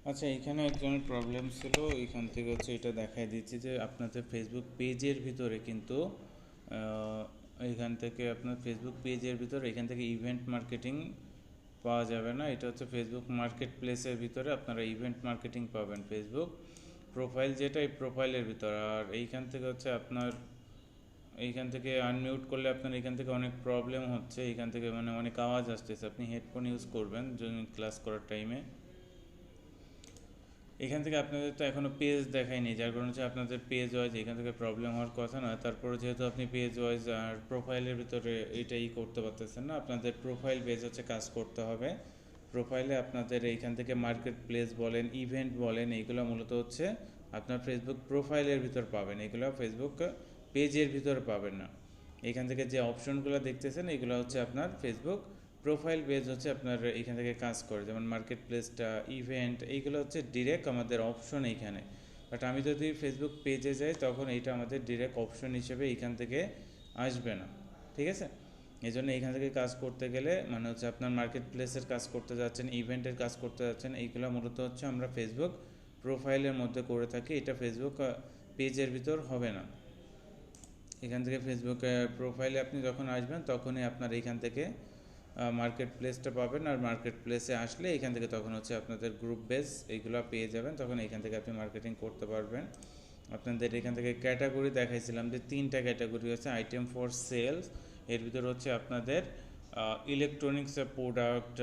আচ্ছা, এখানে একজনের প্রবলেম ছিল। এখান থেকে হচ্ছে এটা দেখাই দিচ্ছি যে আপনাদের ফেসবুক পেজের ভিতরে কিন্তু এখান থেকে আপনার ফেসবুক পেজের ভিতরে এখান থেকে ইভেন্ট মার্কেটিং পাওয়া যাবে না। এটা হচ্ছে ফেসবুক মার্কেট প্লেসের ভিতরে আপনারা ইভেন্ট মার্কেটিং পাবেন। ফেসবুক প্রোফাইল যেটা, এই প্রোফাইলের ভিতরে। আর এইখান থেকে হচ্ছে আপনার এইখান থেকে আনমিউট করলে আপনার এখান থেকে অনেক প্রবলেম হচ্ছে। এখান থেকে মানে অনেক আওয়াজ আসতেছে। আপনি হেডফোন ইউজ করবেন যদি ক্লাস করার টাইমে। এখান থেকে আপনাদের তো এখনও পেজ দেখায়নি, যার কারণে হচ্ছে আপনাদের পেজ ওয়াইজ এখান থেকে প্রবলেম হওয়ার কথা নয়। তারপরে যেহেতু আপনি পেজ ওয়াইজ আর প্রোফাইলের ভিতরে এইটাই করতে পারতেছেন না, আপনাদের প্রোফাইল বেজ হচ্ছে কাজ করতে হবে। প্রোফাইলে আপনাদের এইখান থেকে মার্কেট প্লেস বলেন, ইভেন্ট বলেন, এইগুলো মূলত হচ্ছে আপনার ফেসবুক প্রোফাইলের ভিতর পাবেন। এগুলো ফেসবুক পেজের ভিতর পাবেন না। এখান থেকে যে অপশনগুলো দেখতেছেন এগুলো হচ্ছে আপনার ফেসবুক প্রোফাইল পেজ হচ্ছে আপনার এখান থেকে কাজ করে। যেমন মার্কেট প্লেসটা, ইভেন্ট, এইগুলো হচ্ছে ডিরেক্ট আমাদের অপশন এইখানে। বাট আমি যদি ফেসবুক পেজে যাই তখন এইটা আমাদের ডিরেক্ট অপশন হিসেবে এইখান থেকে আসবে না। ঠিক আছে? এই জন্য এইখান থেকে কাজ করতে গেলে মানে হচ্ছে আপনার মার্কেট প্লেসের কাজ করতে যাচ্ছেন, ইভেন্টের কাজ করতে যাচ্ছেন, এইগুলো মূলত হচ্ছে আমরা ফেসবুক প্রোফাইলের মধ্যে করে থাকি। এটা ফেসবুক পেজের ভিতর হবে না। এখান থেকে ফেসবুক প্রোফাইলে আপনি যখন আসবেন তখনই আপনার এইখান থেকে মার্কেট প্লেসটা পাবেন। আর মার্কেট প্লেসে আসলে এখান থেকে তখন হচ্ছে আপনাদের গ্রুপ বেস এইগুলো পেয়ে যাবেন। তখন এখান থেকে আপনি মার্কেটিং করতে পারবেন। আপনাদের এখান থেকে ক্যাটাগরি দেখাইছিলাম যে 3টা ক্যাটাগরি আছে। আইটেম ফর সেলস, এর ভিতর হচ্ছে আপনাদের ইলেকট্রনিক্স প্রোডাক্ট,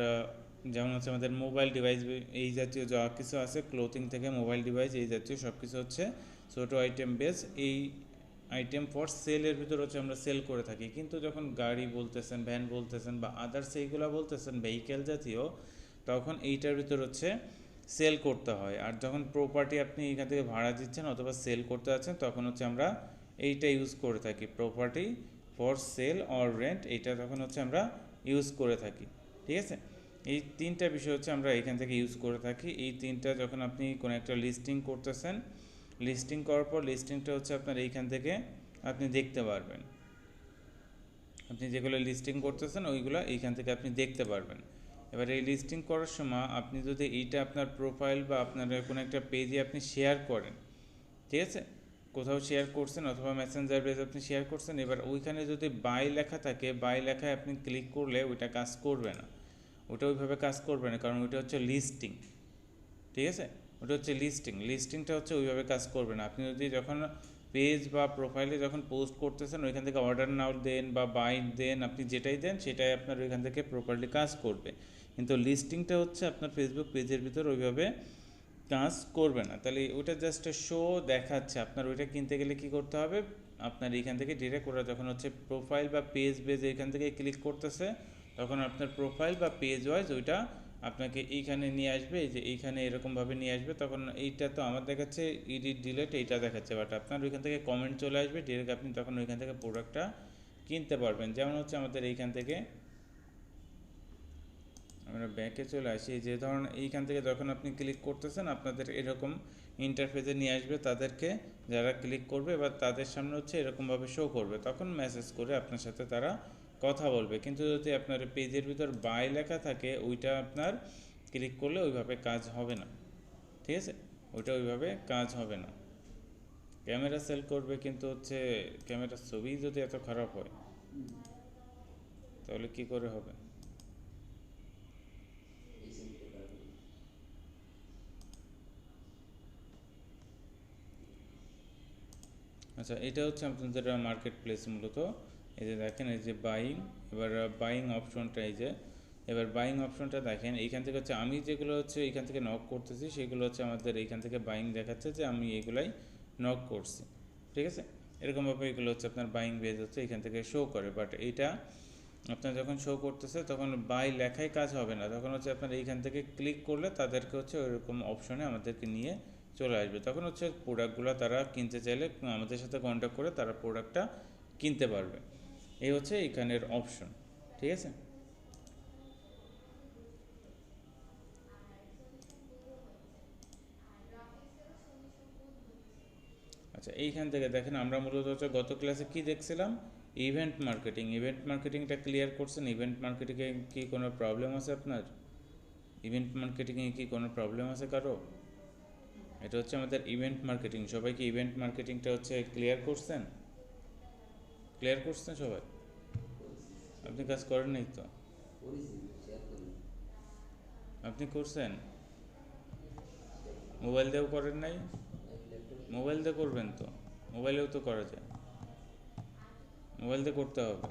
যেমন হচ্ছে আমাদের মোবাইল ডিভাইস, এই জাতীয় যা কিছু আছে, ক্লোথিং থেকে মোবাইল ডিভাইস, এই জাতীয় সব কিছু হচ্ছে ছোটো আইটেম বেস। এই আইটেম ফর সেলের ভিতর হচ্ছে আমরা সেল করে থাকি। কিন্তু যখন গাড়ি বলতেছেন, ভ্যান বলতেছেন বা আদার্স এইগুলো বলতেছেন, ভেহিক্যাল জাতীয়, তখন এইটার ভিতর হচ্ছে সেল করতে হয়। আর যখন প্রপার্টি আপনি এখান থেকে ভাড়া দিচ্ছেন অথবা সেল করতে যাচ্ছেন তখন হচ্ছে আমরা এইটা ইউজ করে থাকি, property for sale or rent. এইটা তখন হচ্ছে আমরা ইউজ করে থাকি। ঠিক আছে? এই 3টা বিষয় হচ্ছে আমরা এখান থেকে ইউজ করে থাকি। এই 3টা যখন আপনি কোনো একটা লিস্টিং করতেছেন, লিস্টিং করার পর লিস্টিংটা হচ্ছে আপনার এইখান থেকে আপনি দেখতে পারবেন। আপনি যেগুলো লিস্টিং করতেছেন ওইগুলো এইখান থেকে আপনি দেখতে পারবেন। এবার এই লিস্টিং করার সময় আপনি যদি এইটা আপনার প্রোফাইল বা আপনার কোনো একটা পেজে আপনি শেয়ার করেন, ঠিক আছে, কোথাও শেয়ার করছেন অথবা মেসেঞ্জার পেজ আপনি শেয়ার করছেন, এবার ওইখানে যদি বাই লেখা থাকে, বাই লেখায় আপনি ক্লিক করলে ওইটা কাজ করবে না। ওটা ওইভাবে কাজ করবে না, কারণ ওইটা হচ্ছে লিস্টিং। ঠিক আছে? ওটা হচ্ছে লিস্টিং। লিস্টিংটা হচ্ছে ওইভাবে কাজ করবে না। আপনি যদি যখন পেজ বা প্রোফাইলে যখন পোস্ট করতেছেন ওইখান থেকে অর্ডার নাও দেন বা বাই দেন, আপনি যেটাই দেন সেটাই আপনার ওইখান থেকে প্রপারলি কাজ করবে। কিন্তু লিস্টিংটা হচ্ছে আপনার ফেসবুক পেজের ভিতর ওইভাবে কাজ করবে না। তাহলে ওইটা জাস্ট শো দেখাচ্ছে। আপনার ওইটা কিনতে গেলে কি করতে হবে, আপনার এইখান থেকে ডিরেক্ট ওরা যখন হচ্ছে প্রোফাইল বা পেজ বেজ এইখান থেকে ক্লিক করতেছে তখন আপনার প্রোফাইল বা পেজ ওয়াইজ ওইটা আপনাকে এইখানে নিয়ে আসবে। এই যে এইখানে এরকমভাবে নিয়ে আসবে। তখন এইটা তো আমার দেখাচ্ছে এডিট ডিলেট, এইটা দেখাচ্ছে, বাট আপনার ওইখান থেকে কমেন্ট চলে আসবে ডিরেক্ট। আপনি তখন ওইখান থেকে প্রোডাক্টটা কিনতে পারবেন। যেমন হচ্ছে আমাদের এইখান থেকে আমরা ব্যাকে চলে আসি। যে ধরুন এইখান থেকে যখন আপনি ক্লিক করতেছেন আপনাদের এরকম ইন্টারফেসে নিয়ে আসবে। তাদেরকে যারা ক্লিক করবে এবার তাদের সামনে হচ্ছে এরকমভাবে শো করবে, তখন মেসেজ করে আপনার সাথে তারা কথা বলবে। কিন্তু যদি আপনার পেজের ভিতর বাই লেখা থাকে ওইটা আপনার ক্লিক করলে ওইভাবে কাজ হবে না। ঠিক আছে? ওইটা ওইভাবে কাজ হবে না। ক্যামেরা সেল করবে, কিন্তু হচ্ছে ক্যামেরার ছবি যদি এত খারাপ হয় তাহলে কি করে হবে? আচ্ছা, এটা হচ্ছে আপনাদের মার্কেট প্লেস মূলত। এই যে দেখেন, এই যে বাইং, এবার বাইং অপশনটা, এই যে এবার বাইং অপশনটা দেখেন। এইখান থেকে হচ্ছে আমি যেগুলো হচ্ছে এইখান থেকে নক করতেছি সেগুলো হচ্ছে আমাদের এইখান থেকে বাইং দেখাচ্ছে যে আমি এগুলাই নক করছি। ঠিক আছে? এরকমভাবে এগুলো হচ্ছে আপনার বাইং বেজ হচ্ছে এখান থেকে শো করে। বাট এইটা আপনার যখন শো করতেছে তখন বাই লেখায় কাজ হবে না। তখন হচ্ছে আপনার এইখান থেকে ক্লিক করলে তাদেরকে হচ্ছে ওইরকম অপশনে আমাদেরকে নিয়ে চলে আসবে। তখন হচ্ছে প্রোডাক্টগুলো তারা কিনতে চাইলে আমাদের সাথে কন্ট্যাক্ট করে তারা প্রোডাক্টটা কিনতে পারবে। এই হচ্ছে এখানের অপশন। ঠিক আছে? আচ্ছা, এইখান থেকে দেখেন আমরা মূলত হচ্ছে গত ক্লাসে কি দেখছিলাম, ইভেন্ট মার্কেটিং। ইভেন্ট মার্কেটিংটা ক্লিয়ার করছেন? ইভেন্ট মার্কেটিংয়ে কি কোনো প্রবলেম আছে আপনার? ইভেন্ট মার্কেটিংয়ে কি কোনো প্রবলেম আছে কারো? এটা হচ্ছে আমাদের ইভেন্ট মার্কেটিং। সবাই কি ইভেন্ট মার্কেটিংটা হচ্ছে ক্লিয়ার করছেন? ক্লিয়ার করছেন সবাই? আপনি কাজ করেন নাই তো? আপনি করছেন? মোবাইল দিয়েও করেন নাই? মোবাইল দিয়ে করবেন তো, মোবাইলেও তো করা যায়, মোবাইল দিয়ে করতে হবে।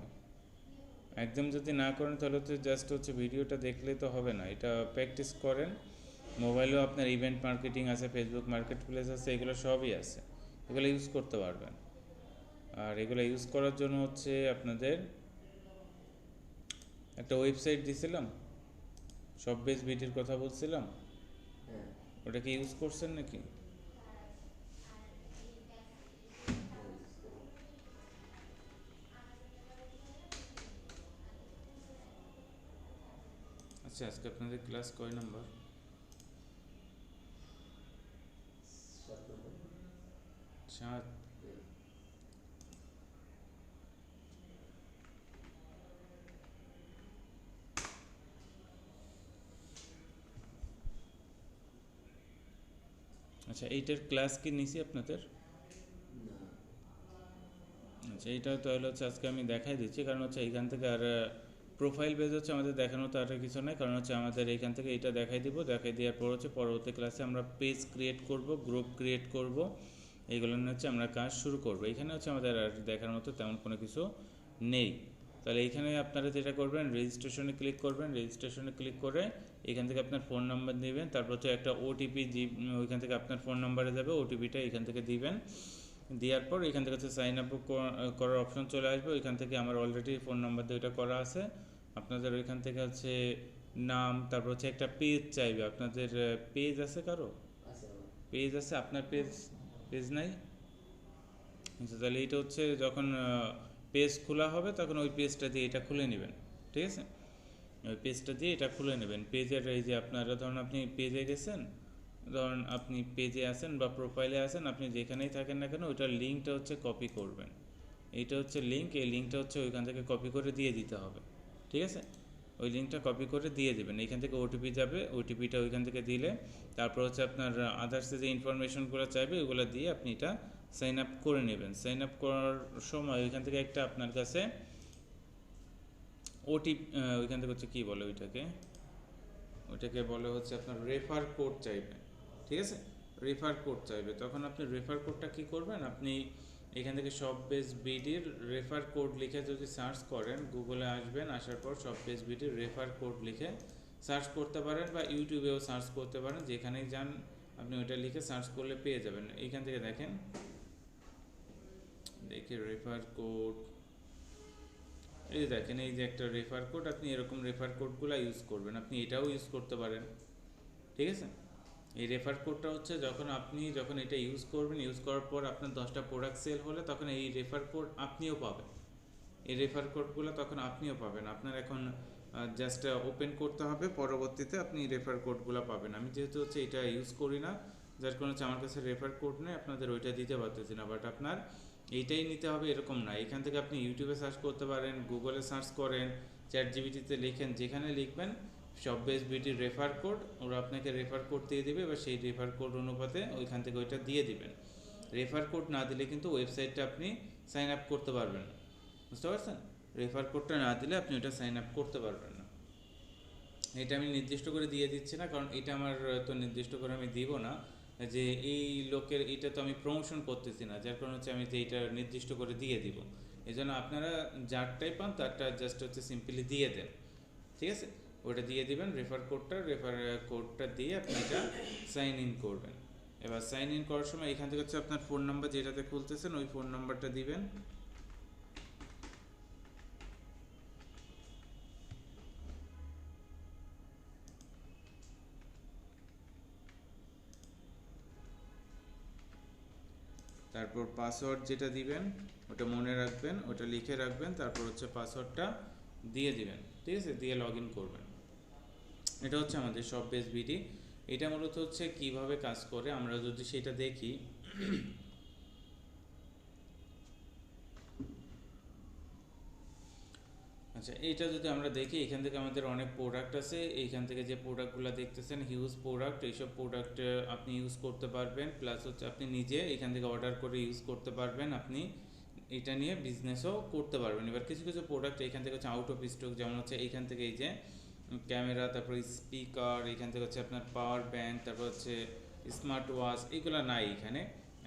একদম যদি না করেন তাহলে তো জাস্ট হচ্ছে ভিডিওটা দেখলে তো হবে না, এটা প্র্যাকটিস করেন। মোবাইলেও আপনার ইভেন্ট মার্কেটিং আছে, ফেসবুক মার্কেট প্লেস আছে, এগুলো সবই আছে, এগুলো ইউজ করতে পারবেন। আর এগুলো ইউজ করার জন্য হচ্ছে আপনাদের একটা ওয়েবসাইট দিছিলাম, সব বেস বিটির কথা বলছিলাম, ওটা কি ইউজ করছেন নাকি? আচ্ছা, আজকে আপনাদের ক্লাস কয় নাম্বার? 7। আচ্ছা, এইটার ক্লাস কি নিছি আপনাদের? আচ্ছা, এইটা তাহলে হচ্ছে আজকে আমি দেখাই দিচ্ছি, কারণ হচ্ছে এইখান থেকে আর প্রোফাইল পেজ হচ্ছে আমাদের দেখানো তো আর কিছু নাই, কারণ হচ্ছে আমাদের এইখান থেকে এইটা দেখাই দিব, দেখাই দেওয়ার পর হচ্ছে পরবর্তী ক্লাসে আমরা পেজ ক্রিয়েট করব, গ্রুপ ক্রিয়েট করব, এইগুলো নিয়ে হচ্ছে আমরা কাজ শুরু করব। এখানে হচ্ছে আমাদের আর দেখার মতো তেমন কোনো কিছু নেই। তাহলে এইখানে আপনারা যেটা করবেন, রেজিস্ট্রেশনে ক্লিক করবেন, রেজিস্ট্রেশনে ক্লিক করে এখান থেকে আপনার ফোন নাম্বার দিবেন, তারপর হচ্ছে একটা ওটিপি ওইখান থেকে আপনার ফোন নাম্বারে যাবে, ওটিপিটা এখান থেকে দিবেন। দেওয়ার পর এখান থেকে হচ্ছে সাইন আপ করার অপশন চলে আসবে, ওইখান থেকে আমার অলরেডি ফোন নাম্বার দিয়ে ওইটা করা আছে। আপনাদের ওইখান থেকে হচ্ছে নাম, তারপর হচ্ছে একটা পেজ চাইবে। আপনাদের পেজ আছে কারো? পেজ আছে? আপনার পেজ পেজ নাই? আচ্ছা, তাহলে এইটা হচ্ছে যখন পেজ খোলা হবে তখন ওই পেজটা দিয়ে এটা খুলে নেবেন, ঠিক আছে? ওই পেজটা দিয়ে এটা খুলে নেবেন। পেজের এই যে আপনারা ধরুন আপনি পেজে গেছেন, ধরুন আপনি পেজে আছেন বা প্রোফাইলে আছেন, আপনি যেখানেই থাকেন না কেন ওইটার লিঙ্কটা হচ্ছে কপি করবেন। এইটা হচ্ছে লিঙ্ক, এই লিঙ্কটা হচ্ছে ওইখান থেকে কপি করে দিয়ে দিতে হবে, ঠিক আছে? ওই লিঙ্কটা কপি করে দিয়ে দেবেন, এইখান থেকে ওটিপি যাবে, ওটিপিটা ওইখান থেকে দিলে তারপর হচ্ছে আপনার আদার্সে যে ইনফরমেশনগুলো চাইবে ওইগুলো দিয়ে আপনি এটা সাইন আপ করে নেবেন। সাইন আপ করার সময় ওইখান থেকে একটা আপনার কাছে ওটিপি, ওইখান থেকে হচ্ছে কী বলে ওইটাকে বলে হচ্ছে আপনার রেফার কোড চাইবে, ঠিক আছে? রেফার কোড চাইবে, তখন আপনি রেফার কোডটা কী করবেন, আপনি এখান থেকে সব পেজ বিডির রেফার কোড লিখে যদি সার্চ করেন, গুগলে আসবেন, আসার পর সব পেজ বিডির রেফার কোড লিখে সার্চ করতে পারেন, বা ইউটিউবেও সার্চ করতে পারেন, যেখানেই যান আপনি ওইটা লিখে সার্চ করলে পেয়ে যাবেন। এইখান থেকে দেখেন, দেখি রেফার কোড, এই দেখেন এই যে একটা রেফার কোড, আপনি এরকম রেফার কোডগুলো ইউজ করবেন। আপনি এটাও ইউজ করতে পারেন, ঠিক আছে? এই রেফার কোডটা হচ্ছে যখন এটা ইউজ করবেন, ইউজ করার পর আপনার 10টা প্রোডাক্ট সেল হলে তখন এই রেফার কোড আপনিও পাবেন। এই রেফার কোডগুলো তখন আপনিও পাবেন। আপনার এখন জাস্ট ওপেন করতে হবে, পরবর্তীতে আপনি রেফার কোডগুলো পাবেন। আমি যেহেতু হচ্ছে এটা ইউজ করি না, যার কারণে হচ্ছে আমার কাছে রেফার কোড নেই, আপনাদের ওইটা দিতে পারতেছি না। বাট আপনার এইটাই নিতে হবে এরকম না, এখান থেকে আপনি ইউটিউবে সার্চ করতে পারেন, গুগলে সার্চ করেন, চ্যাট জিপিটিতে লেখেন, যেখানে লিখবেন সব বেস বিটির রেফার কোড, ওরা আপনাকে রেফার কোড দিয়ে দিবে, বা সেই রেফার কোড অনুপাতে ওইখান থেকে ওইটা দিয়ে দিবেন। রেফার কোড না দিলে কিন্তু ওয়েবসাইটটা আপনি সাইন আপ করতে পারবেন না, বুঝতে পারছেন? রেফার কোডটা না দিলে আপনি ওটা সাইন আপ করতে পারবেন না। এটা আমি নির্দিষ্ট করে দিয়ে দিচ্ছি না, কারণ এটা আমার তো নির্দিষ্ট করে আমি দিব না যে এই লোকের, এটা তো আমি প্রমোশন করতেছি না, যার কারণে হচ্ছে আমি যে এটা নির্দিষ্ট করে দিয়ে দিব। এই জন্য আপনারা যারটাই পান তারটা জাস্ট হচ্ছে সিম্পলি দিয়ে দেন, ঠিক আছে? ওটা দিয়ে দিবেন রেফার কোডটা দিয়ে আপনি এটা সাইন ইন করবেন। এবার সাইন ইন করার সময় এখান থেকে হচ্ছে আপনার ফোন নাম্বার যেটাতে খুলতেছেন ওই ফোন নাম্বারটা দিবেন। তারপর পাসওয়ার্ড যেটা দিবেন ওটা মনে রাখবেন, ওটা লিখে রাখবেন, তারপর হচ্ছে পাসওয়ার্ডটা দিয়ে দিবেন, ঠিক আছে? দিয়ে লগ ইন করবেন। এটা হচ্ছে আমাদের সব বেস বিডি। এটা মূলত হচ্ছে কিভাবে কাজ করে আমরা যদি সেটা দেখি, আচ্ছা, এইটা যদি আমরা দেখি এখান থেকে আমাদের অনেক প্রোডাক্ট আছে। এইখান থেকে যে প্রোডাক্টগুলো দেখতেছেন হিউজ প্রোডাক্ট, এইসব প্রোডাক্ট আপনি ইউজ করতে পারবেন, প্লাস হচ্ছে আপনি নিজে এখান থেকে অর্ডার করে ইউজ করতে পারবেন, আপনি এটা নিয়ে বিজনেসও করতে পারবেন। এবার কিছু কিছু প্রোডাক্ট এখান থেকে হচ্ছে আউট অফ স্টক, যেমন হচ্ছে এইখান থেকে এই যে ক্যামেরা, তারপর স্পিকার, এখান থেকে হচ্ছে আপনার পাওয়ার ব্যাংক, তারপর হচ্ছে স্মার্ট ওয়াচ, এইগুলো নাই এখানে।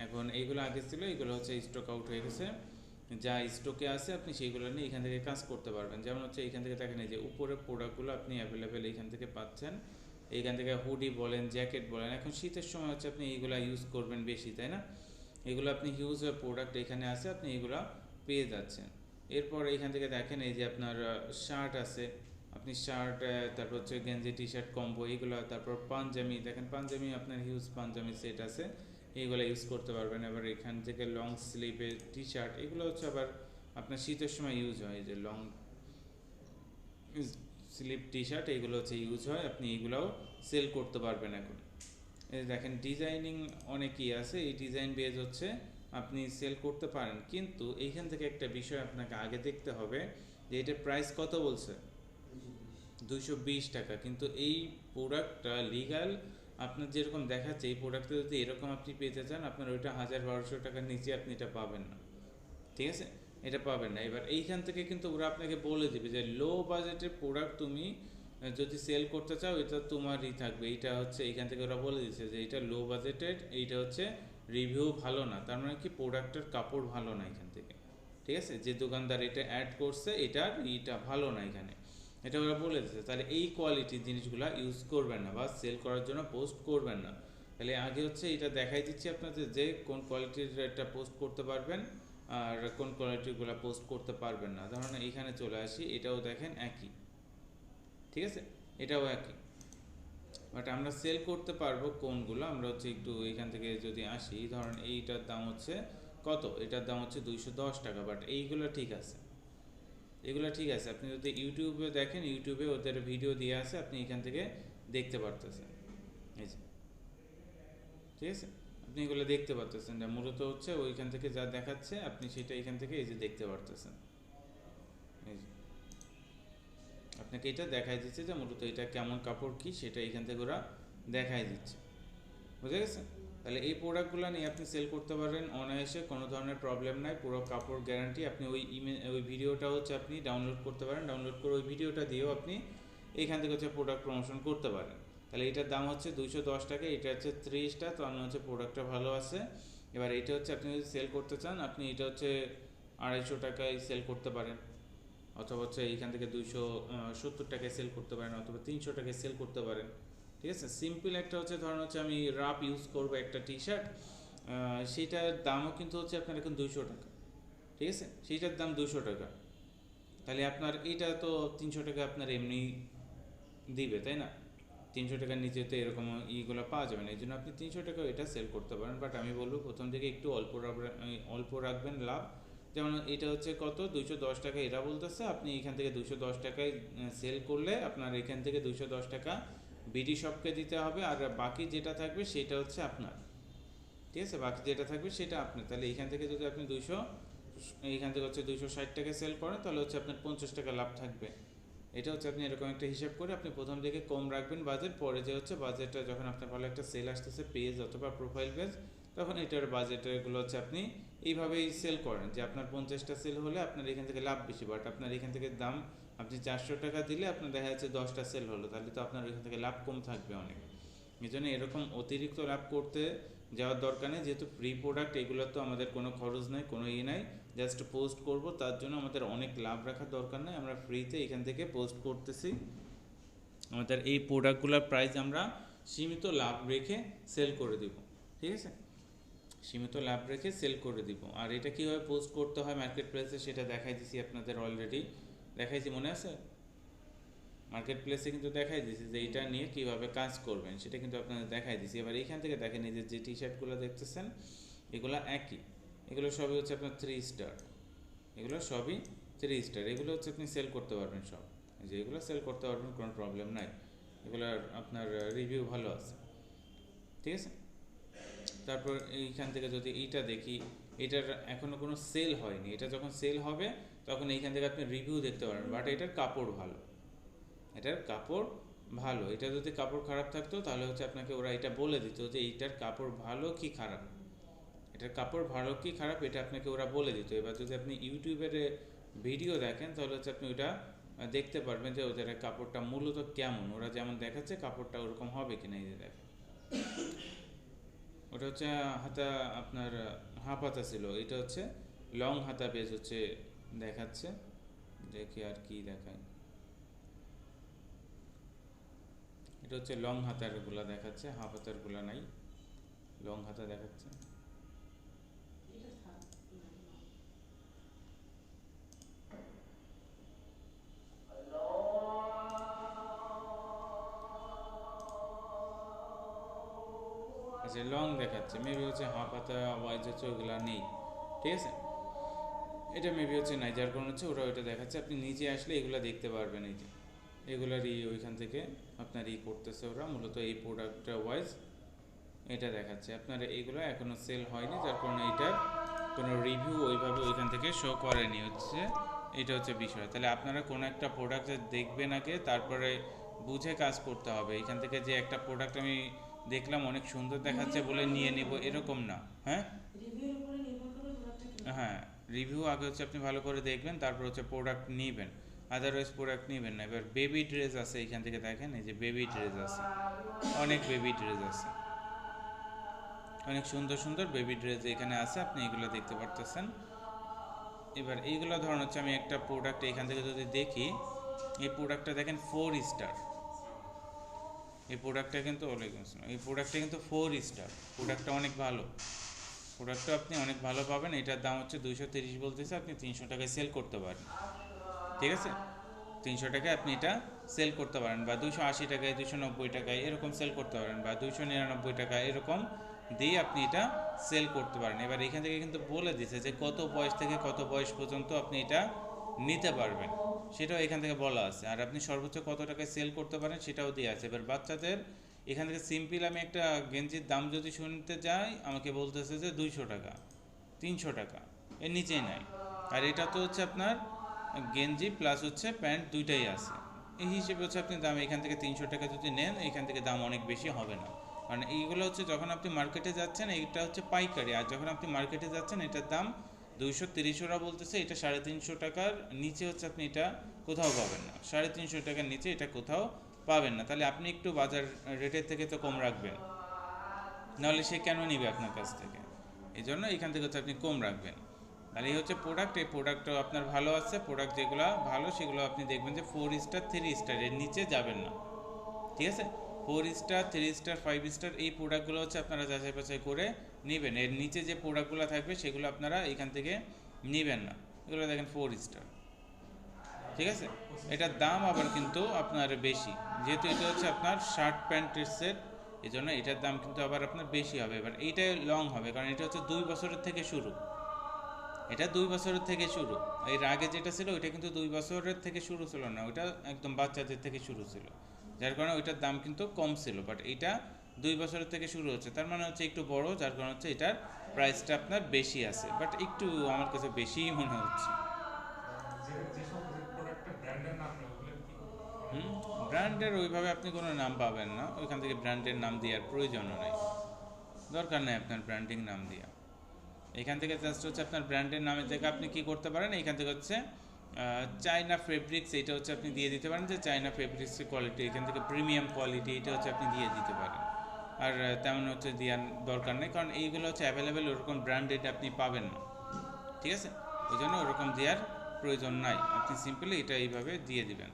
এখন এইগুলো আগে ছিল, এইগুলো হচ্ছে স্টক আউট হয়ে গেছে। যা স্টকে আছে আপনি সেইগুলো নিয়ে এখান থেকে কাজ করতে পারবেন। যেমন হচ্ছে এখান থেকে দেখেন এই যে উপরে প্রোডাক্টগুলো আপনি অ্যাভেলেবেল এখান থেকে পাচ্ছেন। এইখান থেকে হুডি বলেন, জ্যাকেট বলেন, এখন শীতের সময় হচ্ছে আপনি এইগুলো ইউজ করবেন বেশি, তাই না? এগুলো আপনি হিউজ প্রোডাক্ট এখানে আছে, আপনি এগুলো পেয়ে যাচ্ছেন। এরপর এখান থেকে দেখেন এই যে আপনার শার্ট আছে, আপনি শার্ট, তারপর হচ্ছে গেঞ্জি, টি শার্ট কম্বো এইগুলো, তারপর পাঞ্জাবি, দেখেন পাঞ্জাবি আপনার হিউজ পাঞ্জাবি সেট আছে, এইগুলো ইউজ করতে পারবেন। আবার এখান থেকে লং স্লিভের টি শার্ট, এগুলো হচ্ছে আবার আপনার শীতের সময় ইউজ হয়, এই যে লং স্লিভ টি শার্ট এইগুলো হচ্ছে ইউজ হয়, আপনি এইগুলোও সেল করতে পারবেন। এখন এই দেখেন ডিজাইনিং অনেকই আছে, এই ডিজাইন বেজ হচ্ছে আপনি সেল করতে পারেন, কিন্তু এইখান থেকে একটা বিষয় আপনাকে আগে দেখতে হবে যে এটার প্রাইস কত বলছে, 220 টাকা। কিন্তু এই প্রোডাক্টটা লিগাল আপনার যেরকম দেখাচ্ছে, এই প্রোডাক্টটা যদি এরকম আপনি পেতে চান, আপনার ওইটা 1000-1200 টাকার নিচে আপনি এটা পাবেন না, ঠিক আছে? এটা পাবেন না। এবার এইখান থেকে কিন্তু ওরা আপনাকে বলে দেবে যে লো বাজেটের প্রোডাক্ট তুমি যদি সেল করতে চাও এটা তোমারই থাকবে। এইটা হচ্ছে এইখান থেকে ওরা বলে দিচ্ছে যে এটা লো বাজেটের, এইটা হচ্ছে রিভিউ ভালো না, তার মানে কি প্রোডাক্টের কাপড় ভালো না এখান থেকে, ঠিক আছে? যে দোকানদার এটা অ্যাড করছে এটার এইটা ভালো না এখানে, এটা ওরা বলে দিচ্ছে। তাহলে এই কোয়ালিটির জিনিসগুলো ইউজ করবেন না বা সেল করার জন্য পোস্ট করবেন না। তাহলে আগে হচ্ছে এটা দেখাই দিচ্ছি আপনাদের যে কোন কোয়ালিটির এটা পোস্ট করতে পারবেন আর কোন কোয়ালিটিগুলো পোস্ট করতে পারবেন না। ধরুন এইখানে চলে আসি, এটাও দেখেন একই, ঠিক আছে? এটাও একই, বাট আমরা সেল করতে পারবো কোনগুলো, আমরা হচ্ছে একটু এখান থেকে যদি আসি, ধরেন এইটার দাম হচ্ছে কত, এটার দাম হচ্ছে 210 টাকা, বাট এইগুলো ঠিক আছে, এগুলো ঠিক আছে। আপনি যদি ইউটিউবে দেখেন, ইউটিউবে ওদের ভিডিও দিয়ে আছে, আপনি এখান থেকে দেখতে পারতেছেন, এই যে, ঠিক আছে? আপনি এগুলো দেখতে পারতেছেন, যা মূলত হচ্ছে ওইখান থেকে যা দেখাচ্ছে আপনি সেটা এখান থেকে এই যে দেখতে পারতেছেন, এই যে আপনাকে এটা দেখাই দিচ্ছে যে মূলত এটা কেমন কাপড় কি সেটা এখান থেকে ওরা দেখাই দিচ্ছে, বুঝে গেছে? তাহলে এই প্রোডাক্টগুলো নিয়ে আপনি সেল করতে পারেন অনায়াসে, কোনো ধরনের প্রবলেম নাই, পুরো কাপড় গ্যারান্টি। আপনি ওই ভিডিওটা হচ্ছে আপনি ডাউনলোড করতে পারেন, ডাউনলোড করে ওই ভিডিওটা দিয়েও আপনি এখান থেকে হচ্ছে প্রোডাক্ট প্রমোশন করতে পারেন। তাহলে এটার দাম হচ্ছে 210 টাকা, এটা হচ্ছে 30টা, তো আমি হচ্ছে প্রোডাক্টটা ভালো আছে। এবার এটা হচ্ছে আপনি যদি সেল করতে চান, আপনি এটা হচ্ছে 250 টাকায় সেল করতে পারেন, অথবা হচ্ছে এইখান থেকে 270 টাকায় সেল করতে পারেন, অথবা 300 টাকায় সেল করতে পারেন, ঠিক আছে? সিম্পল একটা হচ্ছে ধরুন হচ্ছে আমি রাফ ইউজ করবো একটা টি শার্ট, সেইটার দামও কিন্তু হচ্ছে আপনার এখন 200 টাকা, ঠিক আছে? সেইটার দাম 200 টাকা, তাহলে আপনার এইটা তো 300 টাকা আপনার এমনি দিবে, তাই না? 300 টাকার নিচে তো এরকম ইগুলো পাওয়া যাবে না, এই জন্য আপনি 300 টাকা এটা সেল করতে পারেন। বাট আমি বলবো প্রথম থেকে একটু অল্প রাখবেন লাভ। যেমন এটা হচ্ছে কত, 210 টাকা এরা বলতেছে, আপনি এখান থেকে 210 টাকায় সেল করলে আপনার এখান থেকে 210 টাকা বিডি শপকে দিতে হবে, আর বাকি যেটা থাকবে সেটা হচ্ছে আপনার, ঠিক আছে? বাকি যেটা থাকবে সেটা আপনার। তাহলে এইখান থেকে যদি আপনি এইখান থেকে হচ্ছে 260 টাকায় সেল করেন, তাহলে হচ্ছে আপনার 50 টাকা লাভ থাকবে। এটা হচ্ছে আপনি এরকম একটা হিসাব করে আপনি প্রথম দিকে কম রাখবেন বাজেট, পরে যে হচ্ছে বাজেটটা যখন আপনার ভালো একটা সেল আসতেছে পেজ অথবা প্রোফাইল পেজ, তখন এটার বাজেটগুলো হচ্ছে আপনি এইভাবেই সেল করেন যে আপনার 50টা সেল হলে আপনার এখান থেকে লাভ বেশি, বাট আপনার এখান থেকে দাম আপনি 400 টাকা দিলে আপনার দেখা যাচ্ছে 10টা সেল হলো, তাহলে তো আপনার এখান থেকে লাভ কম থাকবে অনেক। এই জন্য এরকম অতিরিক্ত লাভ করতে যাওয়ার দরকার নেই, যেহেতু ফ্রি প্রোডাক্ট, এগুলো তো আমাদের কোনো খরচ নাই, কোনো নাই, জাস্ট পোস্ট করব, তার জন্য আমাদের অনেক লাভ রাখার দরকার নেই, আমরা ফ্রিতে এখান থেকে পোস্ট করতেছি। আমাদের এই প্রোডাক্টগুলোর প্রাইস আমরা সীমিত লাভ রেখে সেল করে দিব, ঠিক আছে? সীমিত লাভ রেখে সেল করে দিব। আর এটা কীভাবে পোস্ট করতে হয় মার্কেট প্লেসে সেটা দেখাই দিছি আপনাদের, অলরেডি দেখাইছি, মনে আছে? মার্কেট প্লেসে কিন্তু দেখাই দিছি যে এটা নিয়ে কীভাবে কাজ করবেন, সেটা কিন্তু আপনাদের দেখাই দিছি। এবার এইখান থেকে দেখেন এই যে টি শার্টগুলো দেখতেছেন, এগুলো একই, এগুলো সবই হচ্ছে আপনার 3 স্টার, এগুলো সবই 3 স্টার, এগুলো হচ্ছে আপনি সেল করতে পারবেন সব, যে এগুলো সেল করতে পারবেন, কোনো প্রবলেম নাই, এগুলোর আপনার রিভিউ ভালো আছে, ঠিক আছে? তারপর এইখান থেকে যদি এইটা দেখি, এটার এখনও কোনো সেল হয়নি, এটা যখন সেল হবে তখন এইখান থেকে আপনি রিভিউ দেখতে পারেন। বাট এটার কাপড় ভালো, এটার কাপড় ভালো। এটা যদি কাপড় খারাপ থাকতো তাহলে হচ্ছে আপনাকে ওরা এটা বলে দিত যে এইটার কাপড় ভালো কি খারাপ, এটার কাপড় ভালো কি খারাপ এটা আপনাকে ওরা বলে দিত। এবার যদি আপনি ইউটিউবের ভিডিও দেখেন তাহলে হচ্ছে আপনি ওটা দেখতে পারবেন যে ওদের কাপড়টা মূলত কেমন, ওরা যেমন দেখাচ্ছে কাপড়টা ওরকম হবে কিনা। এই যে দেখেন ওটা হচ্ছে হাতা আপনার হাফ হাতা ছিল, এটা হচ্ছে লং হাতা পেজ হচ্ছে দেখাচ্ছে। দেখি আর কি দেখায়, এটা হচ্ছে লং হাতার গুলা দেখাচ্ছে, হাফ হাতার গুলা নাই, লং হাতা দেখাচ্ছে। আচ্ছা লং দেখাচ্ছে, মেবি হচ্ছে হাফ হাতা ওয়াইজ হচ্ছে ওইগুলা নেই, ঠিক আছে, এটা মেবি হচ্ছে নাই, যার কারণ হচ্ছে ওরা ওইটা দেখাচ্ছে। আপনি নিচে আসলে এগুলা দেখতে পারবেন, এই যে এগুলারই ওইখান থেকে আপনার করতেছে ওরা মূলত এই প্রোডাক্টটা ওয়াইজ এটা দেখাচ্ছে। আপনার এইগুলো এখনও সেল হয়নি, যার কারণে এটার কোনো রিভিউ ওইভাবে ওইখান থেকে শো করেনি, হচ্ছে এটা হচ্ছে বিষয়। তাহলে আপনারা কোনো একটা প্রোডাক্ট দেখবেন আগে, তারপরে বুঝে কাজ করতে হবে। এখান থেকে যে একটা প্রোডাক্ট আমি দেখলাম অনেক সুন্দর দেখাচ্ছে বলে নিয়ে নিব এরকম না। হ্যাঁ হ্যাঁ, রিভিউ আগে হচ্ছে আপনি ভালো করে দেখবেন, তারপর হচ্ছে প্রোডাক্ট নেবেন, আদারওয়াইজ প্রোডাক্ট নেবেন না। এবার বেবি ড্রেস আছে এখান থেকে দেখেন, এই যে বেবি ড্রেস আছে, অনেক বেবি ড্রেস আছে, অনেক সুন্দর সুন্দর বেবি ড্রেস এখানে আছে, আপনি এগুলো দেখতে পারতেছেন। এবার এইগুলো ধরুন হচ্ছে আমি একটা প্রোডাক্ট এখান থেকে যদি দেখি, এই প্রোডাক্টটা দেখেন 4 স্টার, এই প্রোডাক্টটা কিন্তু ওয়ালাইকুম আসসালাম, এই প্রোডাক্টটা কিন্তু 4 স্টার, প্রোডাক্টটা অনেক ভালো, প্রোডাক্টটা আপনি অনেক ভালো পাবেন। এটার দাম হচ্ছে 230 বলতেছে, আপনি 300 টাকায় সেল করতে পারেন, ঠিক আছে, 300 টাকায় আপনি এটা সেল করতে পারেন, বা 280 টাকায় 290 টাকায় এরকম সেল করতে পারেন, বা 299 টাকা এরকম দিয়ে আপনি এটা সেল করতে পারেন। এবার এখান থেকে কিন্তু বলে দিছে যে কত বয়স থেকে কত বয়স পর্যন্ত আপনি এটা নিতে পারবেন, সেটাও এখান থেকে বলা আছে। আর আপনি সর্বোচ্চ কত টাকায় সেল করতে পারেন সেটাও দিয়ে আছে। এবার বাচ্চাদের এখান থেকে সিম্পল আমি একটা গেঞ্জির দাম যদি শুনতে যাই, আমাকে বলতেছে যে 200 টাকা, 300 টাকা, এর নিচেই নাই। আর এটা তো হচ্ছে আপনার গেঞ্জি প্লাস হচ্ছে প্যান্ট দুইটাই আছে, এই হিসেবে হচ্ছে আপনি দাম এখান থেকে 300 টাকা যদি নেন, এখান থেকে দাম অনেক বেশি হবে না। কারণ এইগুলো হচ্ছে যখন আপনি মার্কেটে যাচ্ছেন এইটা হচ্ছে পাইকারি, আর যখন আপনি মার্কেটে যাচ্ছেন এটার দাম 230 ওরা বলতেছে, এটা 350 টাকার নিচে হচ্ছে আপনি এটা কোথাও পাবেন না, 350 টাকার নিচে এটা কোথাও পাবেন না। তাহলে আপনি একটু বাজার রেটের থেকে তো কম রাখবেন, নাহলে সে কেন নিবে আপনার কাছ থেকে, এই জন্য এখান থেকে হচ্ছে আপনি কম রাখবেন। আর এই হচ্ছে প্রোডাক্ট, এই প্রোডাক্টটাও আপনার ভালো আছে, প্রোডাক্ট যেগুলো ভালো সেগুলো আপনি দেখবেন যে 4 স্টার 3 স্টার এর নিচে যাবেন না, ঠিক আছে, 4 স্টার 3 স্টার 5 স্টার এই প্রোডাক্টগুলো হচ্ছে আপনারা যাচাই বাছাই করে নেবেন। এর নিচে যে প্রোডাক্টগুলো থাকবে সেগুলো আপনারা এখান থেকে নেবেন না। এগুলো দেখেন 4 স্টার, ঠিক আছে, এটার দাম আবার কিন্তু আপনার বেশি, যেহেতু এটা হচ্ছে আপনার শার্ট প্যান্টের সেট, এই জন্য এটার দাম কিন্তু আবার আপনার বেশি হবে। এবার এইটাই লং হবে, কারণ এটা হচ্ছে 2 বছরের থেকে শুরু, এটা 2 বছরের থেকে শুরু। এর আগে যেটা ছিল ওইটা কিন্তু 2 বছরের থেকে শুরু ছিল না, ওইটা একদম বাচ্চাদের থেকে শুরু ছিল, যার কারণে ওইটার দাম কিন্তু কম ছিল। বাট এইটা 2 বছরের থেকে শুরু হচ্ছে, তার মানে হচ্ছে একটু বড়, যার কারণে হচ্ছে এটার প্রাইসটা আপনার বেশি আছে, বাট একটু আমার কাছে বেশিই মনে হচ্ছে। ব্র্যান্ডের ওইভাবে আপনি কোনো নাম পাবেন না, ওইখান থেকে ব্র্যান্ডের নাম দেওয়ার প্রয়োজনও নেই, দরকার নেই আপনার ব্র্যান্ডিং নাম দেওয়া। এখান থেকে জাস্ট হচ্ছে আপনার ব্র্যান্ডের নামের জায়গায় আপনি কি করতে পারেন, এখান থেকে হচ্ছে চায়না ফেব্রিক্স এটা হচ্ছে আপনি দিয়ে দিতে পারেন, যে চায়না ফেব্রিক্সের কোয়ালিটি এখান থেকে প্রিমিয়াম কোয়ালিটি এটা হচ্ছে আপনি দিয়ে দিতে পারেন। আর তেমন হচ্ছে দেওয়ার দরকার নেই, কারণ এইগুলো হচ্ছে অ্যাভেলেবেল, ওরকম ব্র্যান্ডেড আপনি পাবেন না, ঠিক আছে, ওই জন্য ওরকম দেওয়ার প্রয়োজন নাই, আপনি সিম্পলি এটা এইভাবে দিয়ে দিবেন।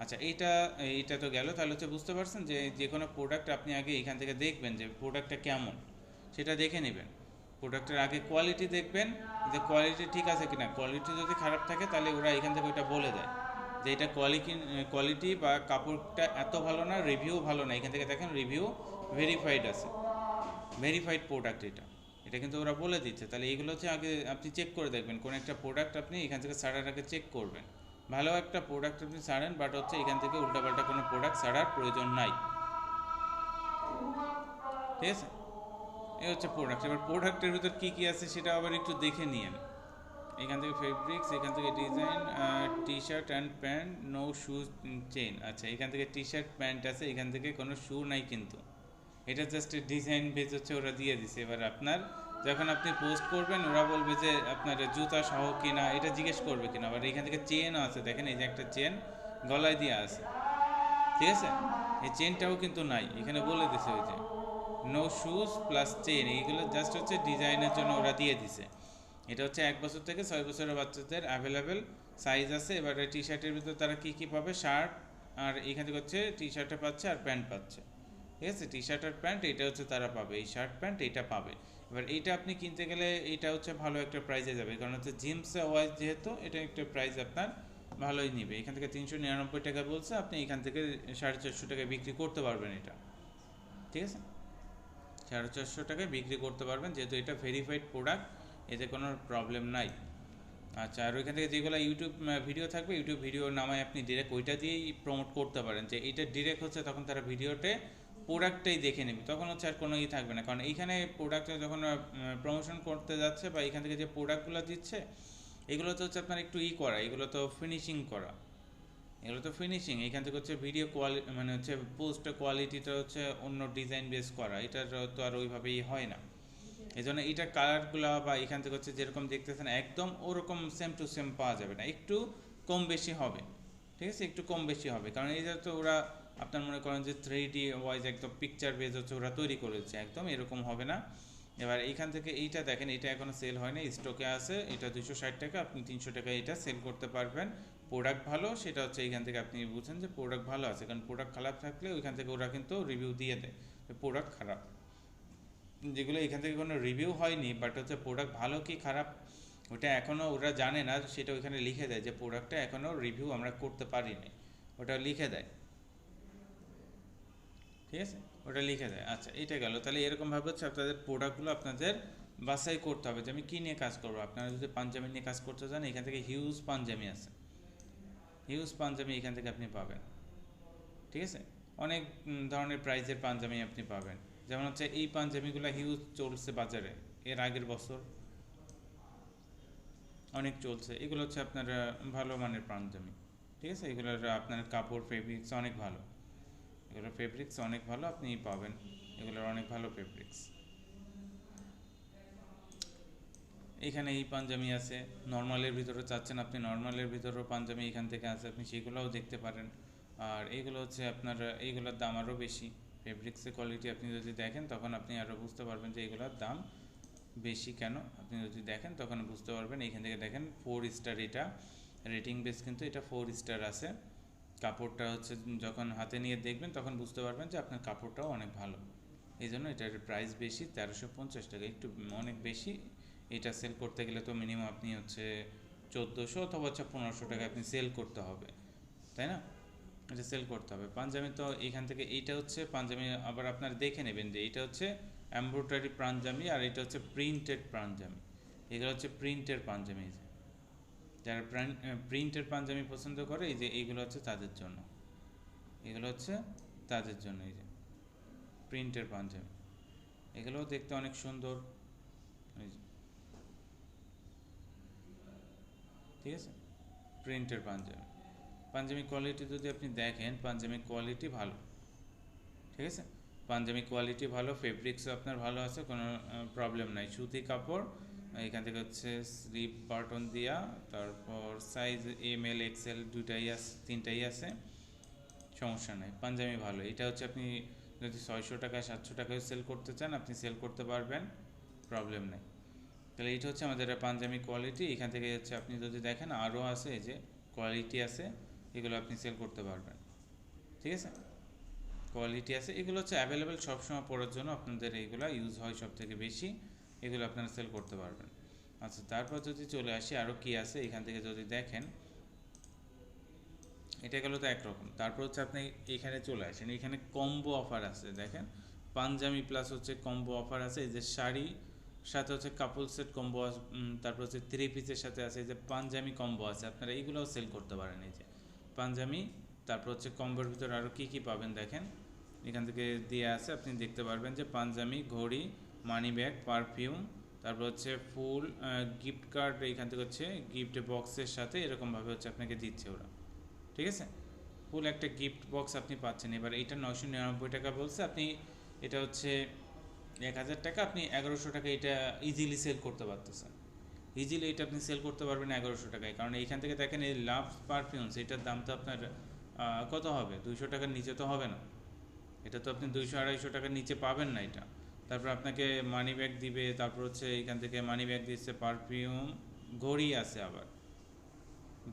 আচ্ছা এইটা এইটা তো গেল, তাহলে হচ্ছে বুঝতে পারছেন যে যে কোনো প্রোডাক্ট আপনি আগে এখান থেকে দেখবেন যে প্রোডাক্টটা কেমন, সেটা দেখে নেবেন। প্রোডাক্টের আগে কোয়ালিটি দেখবেন যে কোয়ালিটি ঠিক আছে কিনা, কোয়ালিটি যদি খারাপ থাকে তাহলে ওরা এখান থেকে ওইটা বলে দেয় যে এটা কোয়ালিটি বা কাপড়টা এত ভালো না, রিভিউ ভালো না, এখান থেকে দেখেন রিভিউ ভেরিফাইড আছে, ভেরিফাইড প্রোডাক্ট এটা, এটা কিন্তু ওরা বলে দিচ্ছে। তাহলে এইগুলো হচ্ছে আগে আপনি চেক করে দেখবেন, কোন একটা প্রোডাক্ট আপনি এখান থেকে ছাড়ার আগে চেক করবেন। ভালো একটা প্রোডাক্ট আপনি ছাড়েন, বাট হচ্ছে এখান থেকে উল্টাপাল্টা কোনো প্রোডাক্ট ছাড়ার প্রয়োজন নাই, ঠিক আছে, এই হচ্ছে প্রোডাক্ট। এবার প্রোডাক্টের ভিতর কী কী আছে সেটা আবার একটু দেখে নিন, এখান থেকে ফেব্রিক্স, এখান থেকে design, T shirt and pant, no shoes chain. আচ্ছা, এখান থেকে টি শার্ট প্যান্ট আছে, এখান থেকে কোনো শু নাই কিন্তু, এটা জাস্ট ডিজাইন বেজ হচ্ছে ওরা দিয়ে দিছে। এবার আপনার যখন আপনি পোস্ট করবেন ওরা বলবে যে আপনার জুতা সহ কিনা, এটা জিজ্ঞেস করবে কিনা। আবার এখান থেকে চেনও আছে, দেখেন এই যে একটা চেন গলায় দিয়ে আছে, ঠিক আছে, এই চেনটাও কিন্তু নাই, এখানে বলে দিছে ওই যে নো শুজ প্লাস চেন, এইগুলো জাস্ট হচ্ছে ডিজাইনের জন্য ওরা দিয়ে দিছে। এটা হচ্ছে 1 বছর থেকে 6 বছরের বাচ্চাদের অ্যাভেলেবেল সাইজ আছে। এবারে টি শার্টের ভিতর তারা কী কী পাবে, শার্ট, আর এখান থেকে হচ্ছে টি শার্টে পাচ্ছে আর প্যান্ট পাচ্ছে, ঠিক আছে, টি শার্ট আর প্যান্ট এটা হচ্ছে তারা পাবে, এই শার্ট প্যান্ট এইটা পাবে। এবার এইটা আপনি কিনতে গেলে এইটা হচ্ছে ভালো একটা প্রাইসে যাবে, কারণ হচ্ছে জিন্সে ওয়াইজ যেহেতু এটা একটা প্রাইস আপনার ভালোই নিবে। এখান থেকে 399 টাকা বলছে, আপনি এখান থেকে 450 টাকায় বিক্রি করতে পারবেন এটা, ঠিক আছে, 450 টাকায় বিক্রি করতে পারবেন, যেহেতু এটা ভেরিফাইড প্রোডাক্ট, এতে কোনো প্রবলেম নাই। আচ্ছা, আর ওইখান থেকে যেগুলো ইউটিউব ভিডিও থাকবে, ইউটিউব ভিডিও নামায় আপনি ডিরেক্ট ওইটা দিয়েই প্রমোট করতে পারেন, যে এটা ডিরেক্ট হচ্ছে তখন তারা ভিডিওতে প্রোডাক্টটাই দেখে নেবে, তখন হচ্ছে আর কোনো থাকবে না। কারণ এইখানে প্রোডাক্টটা যখন প্রমোশন করতে যাচ্ছে বা এখান থেকে যে প্রোডাক্টগুলো দিচ্ছে, এগুলো তো হচ্ছে আপনার একটু করা, এগুলো তো ফিনিশিং করা, এগুলো তো ফিনিশিং। এখান থেকে হচ্ছে ভিডিও কোয়ালিটি মানে হচ্ছে পোস্টের কোয়ালিটিটা হচ্ছে অন্য ডিজাইন বেস করা, এটার তো আর ওইভাবেই হয় না। এই জন্য এটা কালারগুলো বা এখান থেকে হচ্ছে যেরকম দেখতেছেন একদম ওরকম সেম টু সেম পাওয়া যাবে না, একটু কম বেশি হবে, ঠিক আছে, একটু কম বেশি হবে। কারণ এইটা তো ওরা আপনার মনে করেন যে 3D ওয়াইজ একদম পিকচার বেজ হচ্ছে ওরা তৈরি করেছে, একদম এরকম হবে না। এবার এইখান থেকে এইটা দেখেন, এটা এখনও সেল হয়নি, স্টকে আছে, এটা 260 টাকা, আপনি 300 টাকায় এটা সেল করতে পারবেন। প্রোডাক্ট ভালো, সেটা হচ্ছে এইখান থেকে আপনি বুঝছেন যে প্রোডাক্ট ভালো আছে, কারণ প্রোডাক্ট খারাপ থাকলে ওইখান থেকে ওরা কিন্তু রিভিউ দিয়ে দেয় প্রোডাক্ট খারাপ। যেগুলো এখান থেকে কোনো রিভিউ হয়নি বাট হচ্ছে প্রোডাক্ট ভালো কি খারাপ ওটা এখনও ওরা জানে না, সেটা ওইখানে লিখে দেয় যে প্রোডাক্টটা এখনও রিভিউ আমরা করতে পারিনি, ওটা লিখে দেয়, ঠিক আছে, ওটা লিখে দেয়। আচ্ছা, এটা গেল। তাহলে এরকমভাবে হচ্ছে আপনাদের প্রোডাক্টগুলো আপনাদের বাছাই করতে হবে যে আমি কী নিয়ে কাজ করবো। আপনারা যদি পাঞ্জাবি নিয়ে কাজ করতে চান, এখান থেকে হিউজ পাঞ্জাবি আছে, হিউজ পাঞ্জাবি এখান থেকে আপনি পাবেন, ঠিক আছে, অনেক ধরনের প্রাইজের পাঞ্জাবি আপনি পাবেন। যেমন হচ্ছে এই পাঞ্জাবিগুলো হিউজ চলছে বাজারে, এর আগের বছর অনেক চলছে, এগুলো হচ্ছে আপনার ভালো মানের পাঞ্জাবি, ঠিক আছে, এগুলোর আপনার কাপড় ফেব্রিক্স অনেক ভালো, এগুলোর ফেব্রিক্স অনেক ভালো, আপনি পাবেন এগুলোর অনেক ভালো ফেব্রিক্স। এখানে এই পাঞ্জাবি আছে, নর্মালের ভিতরে চাচ্ছেন আপনি, নর্মালের ভিতরেও পাঞ্জাবি এখান থেকে আছে, আপনি সেগুলোও দেখতে পারেন। আর এইগুলো হচ্ছে আপনার এইগুলোর দাম আরও বেশি, ফেব্রিক্সের কোয়ালিটি আপনি যদি দেখেন তখন আপনি আরও বুঝতে পারবেন যে এগুলোর দাম বেশি কেন। আপনি যদি দেখেন তখন বুঝতে পারবেন। এইখান থেকে দেখেন 4 স্টার, এটা রেটিং বেস কিন্তু এটা 4 স্টার আছে। কাপড়টা হচ্ছে যখন হাতে নিয়ে দেখবেন তখন বুঝতে পারবেন যে আপনার কাপড়টাও অনেক ভালো, এই জন্য এটার প্রাইস বেশি 1350 টাকা, একটু অনেক বেশি। এটা সেল করতে গেলে তো মিনিমাম আপনি হচ্ছে 1400 অথবা হচ্ছে 1500 টাকা আপনি সেল করতে হবে, তাই না, এটা সেল করতে হবে। পাঞ্জাবি তো এইখান থেকে এইটা হচ্ছে পাঞ্জাবি, আবার আপনার দেখে নেবেন যে এইটা হচ্ছে এমব্রয়ডারি পাঞ্জাবি আর এটা হচ্ছে প্রিন্টেড পাঞ্জাবি, এগুলো হচ্ছে প্রিন্টের পাঞ্জাবি। যারা প্রিন্টের পাঞ্জাবি পছন্দ করে এই যে এইগুলো হচ্ছে তাদের জন্য, এগুলো হচ্ছে তাদের জন্য, এই যে প্রিন্টের পাঞ্জাবি, এগুলোও দেখতে অনেক সুন্দর, এই যে ঠিক আছে, প্রিন্টের পাঞ্জাবি। পাঞ্জাবি কোয়ালিটি যদি আপনি দেখেন, পাঞ্জাবি কোয়ালিটি ভালো, ঠিক আছে, পাঞ্জাবি কোয়ালিটি ভালো, ফেব্রিক্সও আপনার ভালো আছে, কোনো প্রবলেম নাই, সুতি কাপড়। এখান থেকে হচ্ছে স্লিপ বাটন দেওয়া, তারপর সাইজ ML XL দুটাই আছে, তিনটাই আছে, সমস্যা নাই, পাঞ্জাবি ভালো। এটা হচ্ছে আপনি যদি 600 টাকা 700 টাকায় সেল করতে চান আপনি সেল করতে পারবেন, প্রবলেম নেই। তাহলে এইটা হচ্ছে আমাদের পাঞ্জাবি কোয়ালিটি। এখান থেকে হচ্ছে আপনি যদি দেখেন আরও আছে, এই যে কোয়ালিটি আছে, এগুলো আপনি সেল করতে পারবেন, ঠিক আছে, কোয়ালিটি আছে, এগুলো হচ্ছে অ্যাভেলেবেল সবসময় পড়ার জন্য আপনাদের এইগুলো ইউজ হয় সব থেকে বেশি, এগুলো আপনারা সেল করতে পারবেন। আচ্ছা, তারপর যদি চলে আসি আরও কি আছে, এখান থেকে যদি দেখেন এটা গেলো তো একরকম। তারপর হচ্ছে আপনি এখানে চলে আসেন, এখানে কম্বো অফার আছে, দেখেন পাঞ্জাবি প্লাস হচ্ছে কম্বো অফার আছে, এই যে শাড়ি সাথে হচ্ছে কাপল সেট কম্বো, তারপর হচ্ছে 3 পিসের সাথে আছে, এই যে পাঞ্জাবি কম্বো আছে, আপনারা এইগুলোও সেল করতে পারেন। এই যে পাঞ্জাবি, তারপর হচ্ছে কম্বোর ভিতরে আরও কী কী পাবেন দেখেন, এখান থেকে দিয়ে আছে, আপনি দেখতে পারবেন যে পাঞ্জাবি, ঘড়ি, মানি ব্যাগ, পারফিউম, তারপর হচ্ছে ফুল গিফট কার্ড এইখান থেকে হচ্ছে গিফট বক্সের সাথে এরকমভাবে হচ্ছে আপনাকে দিচ্ছে ওরা, ঠিক আছে। ফুল একটা গিফট বক্স আপনি পাচ্ছেন। এবার এটা 999 টাকা বলছে, আপনি এটা হচ্ছে 1000 টাকা, আপনি 1100 টাকা এটা ইজিলি সেল করতে পারতেছেন। ইজিলি এটা আপনি সেল করতে পারবেন 1100 টাকায়, কারণ এইখান থেকে দেখেন এই লাভ পারফিউমস এটার দাম তো আপনার কত হবে, 200 টাকার নিচে তো হবে না। এটা তো আপনি 200-250 টাকার নিচে পাবেন না এটা। তারপর আপনাকে মানি ব্যাগ দিবে, তারপর হচ্ছে এইখান থেকে মানি ব্যাগ দিচ্ছে, পারফিউম, ঘড়ি আছে, আবার